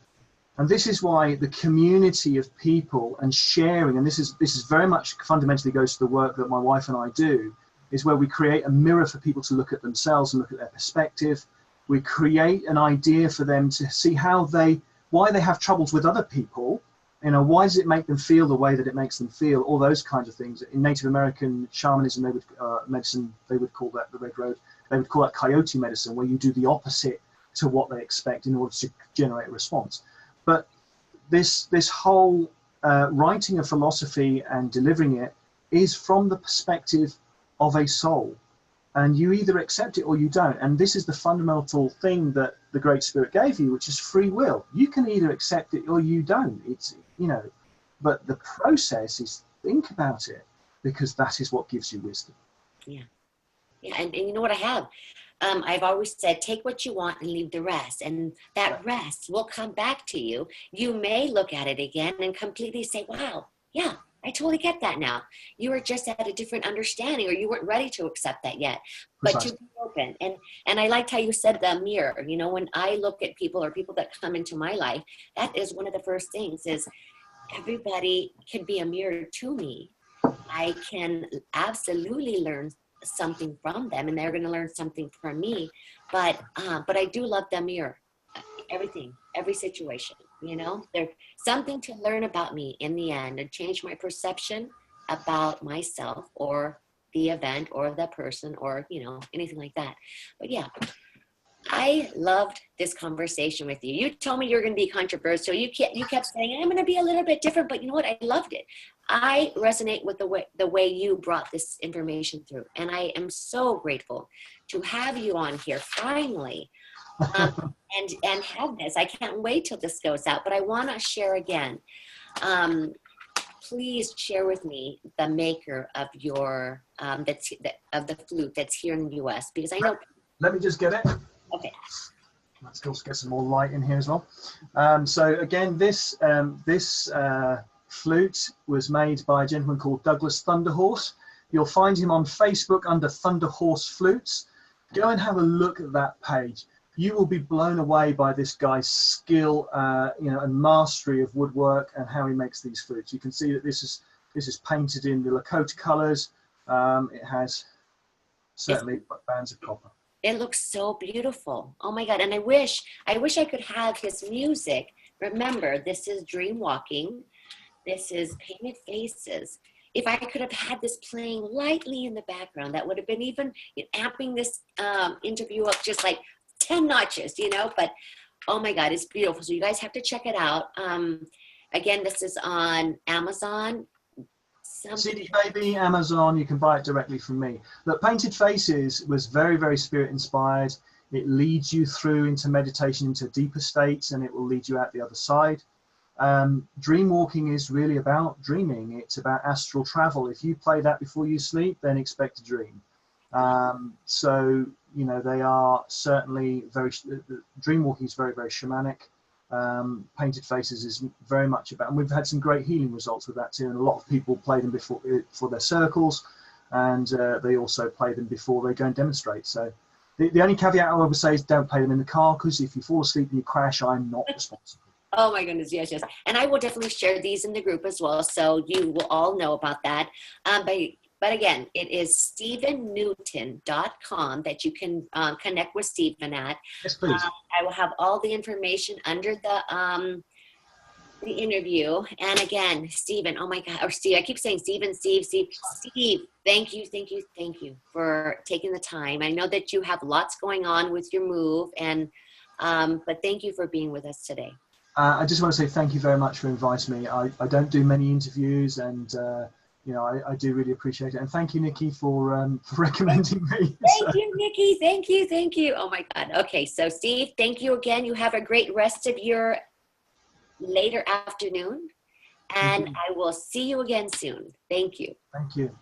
And this is why the community of people and sharing, and this is very much fundamentally goes to the work that my wife and I do, is where we create a mirror for people to look at themselves and look at their perspective. We create an idea for them to see why they have troubles with other people. You know, why does it make them feel the way that it makes them feel? All those kinds of things. In Native American shamanism, medicine, they would call that the Red Road. They would call that coyote medicine, where you do the opposite to what they expect in order to generate a response. But this whole writing of philosophy and delivering it is from the perspective of a soul, and you either accept it or you don't. And this is the fundamental thing that the Great Spirit gave you, which is free will. You can either accept it or you don't. It's, you know, but the process is think about it, because that is what gives you wisdom. Yeah. And you know what I have? I've always said, take what you want and leave the rest. And that rest will come back to you. You may look at it again and completely say, wow, yeah, I totally get that now. You were just at a different understanding, or you weren't ready to accept that yet. But to be open. And I liked how you said the mirror. You know, when I look at people, or people that come into my life, that is one of the first things, is everybody can be a mirror to me. I can absolutely learn something from them, and they're going to learn something from me. But I do love the mirror. Everything, every situation, you know, there's something to learn about me in the end, and change my perception about myself or the event or the person, or, you know, anything like that. But yeah, I loved this conversation with you. You told me you're going to be controversial. You kept saying, I'm going to be a little bit different, but you know what? I loved it. I resonate with the way you brought this information through. And I am so grateful to have you on here finally. And have this. I can't wait till this goes out, but I want to share again. Please share with me the maker of your of the flute that's here in the US, because I know. Let me just get it. Okay. Let's just get some more light in here as well. So again, this flute was made by a gentleman called Douglas Thunderhorse. You'll find him on Facebook under Thunderhorse Flutes. Go and have a look at that page. You will be blown away by this guy's skill, you know, and mastery of woodwork and how he makes these flutes. You can see that this is painted in the Lakota colors. It has certainly bands of copper. It looks so beautiful. Oh my God. And I wish I could have his music. Remember, this is Dream Walking. This is Painted Faces. If I could have had this playing lightly in the background, that would have been even amping this interview up just like 10 notches, you know. But oh my God, it's beautiful. So you guys have to check it out. Again, this is on Amazon. CD Baby, Amazon, you can buy it directly from me. Look, Painted Faces was very, very spirit inspired. It leads you through into meditation, into deeper states, and it will lead you out the other side. Dream walking is really about dreaming. It's about astral travel. If you play that before you sleep, then expect to dream. So, you know, they are certainly dream walking is very, very shamanic. Painted Faces is very much about, and we've had some great healing results with that too. And a lot of people play them before for their circles, and they also play them before they go and demonstrate. So the only caveat I would say is don't play them in the car, because if you fall asleep and you crash, I'm not responsible. Oh my goodness, yes. And I will definitely share these in the group as well, so you will all know about that. But again, it is StephenNewton.com that you can connect with Stephen at. Yes, please. I will have all the information under the interview. And again, Stephen, oh my God, or Steve, I keep saying Stephen, Steve, thank you for taking the time. I know that you have lots going on with your move, and but thank you for being with us today. I just want to say thank you very much for inviting me. I don't do many interviews, and you know, I do really appreciate it. And thank you, Nikki, for recommending me. Thank you, Nikki. Thank you. Oh my God. Okay, so Steve, thank you again. You have a great rest of your later afternoon, and I will see you again soon. Thank you. Thank you.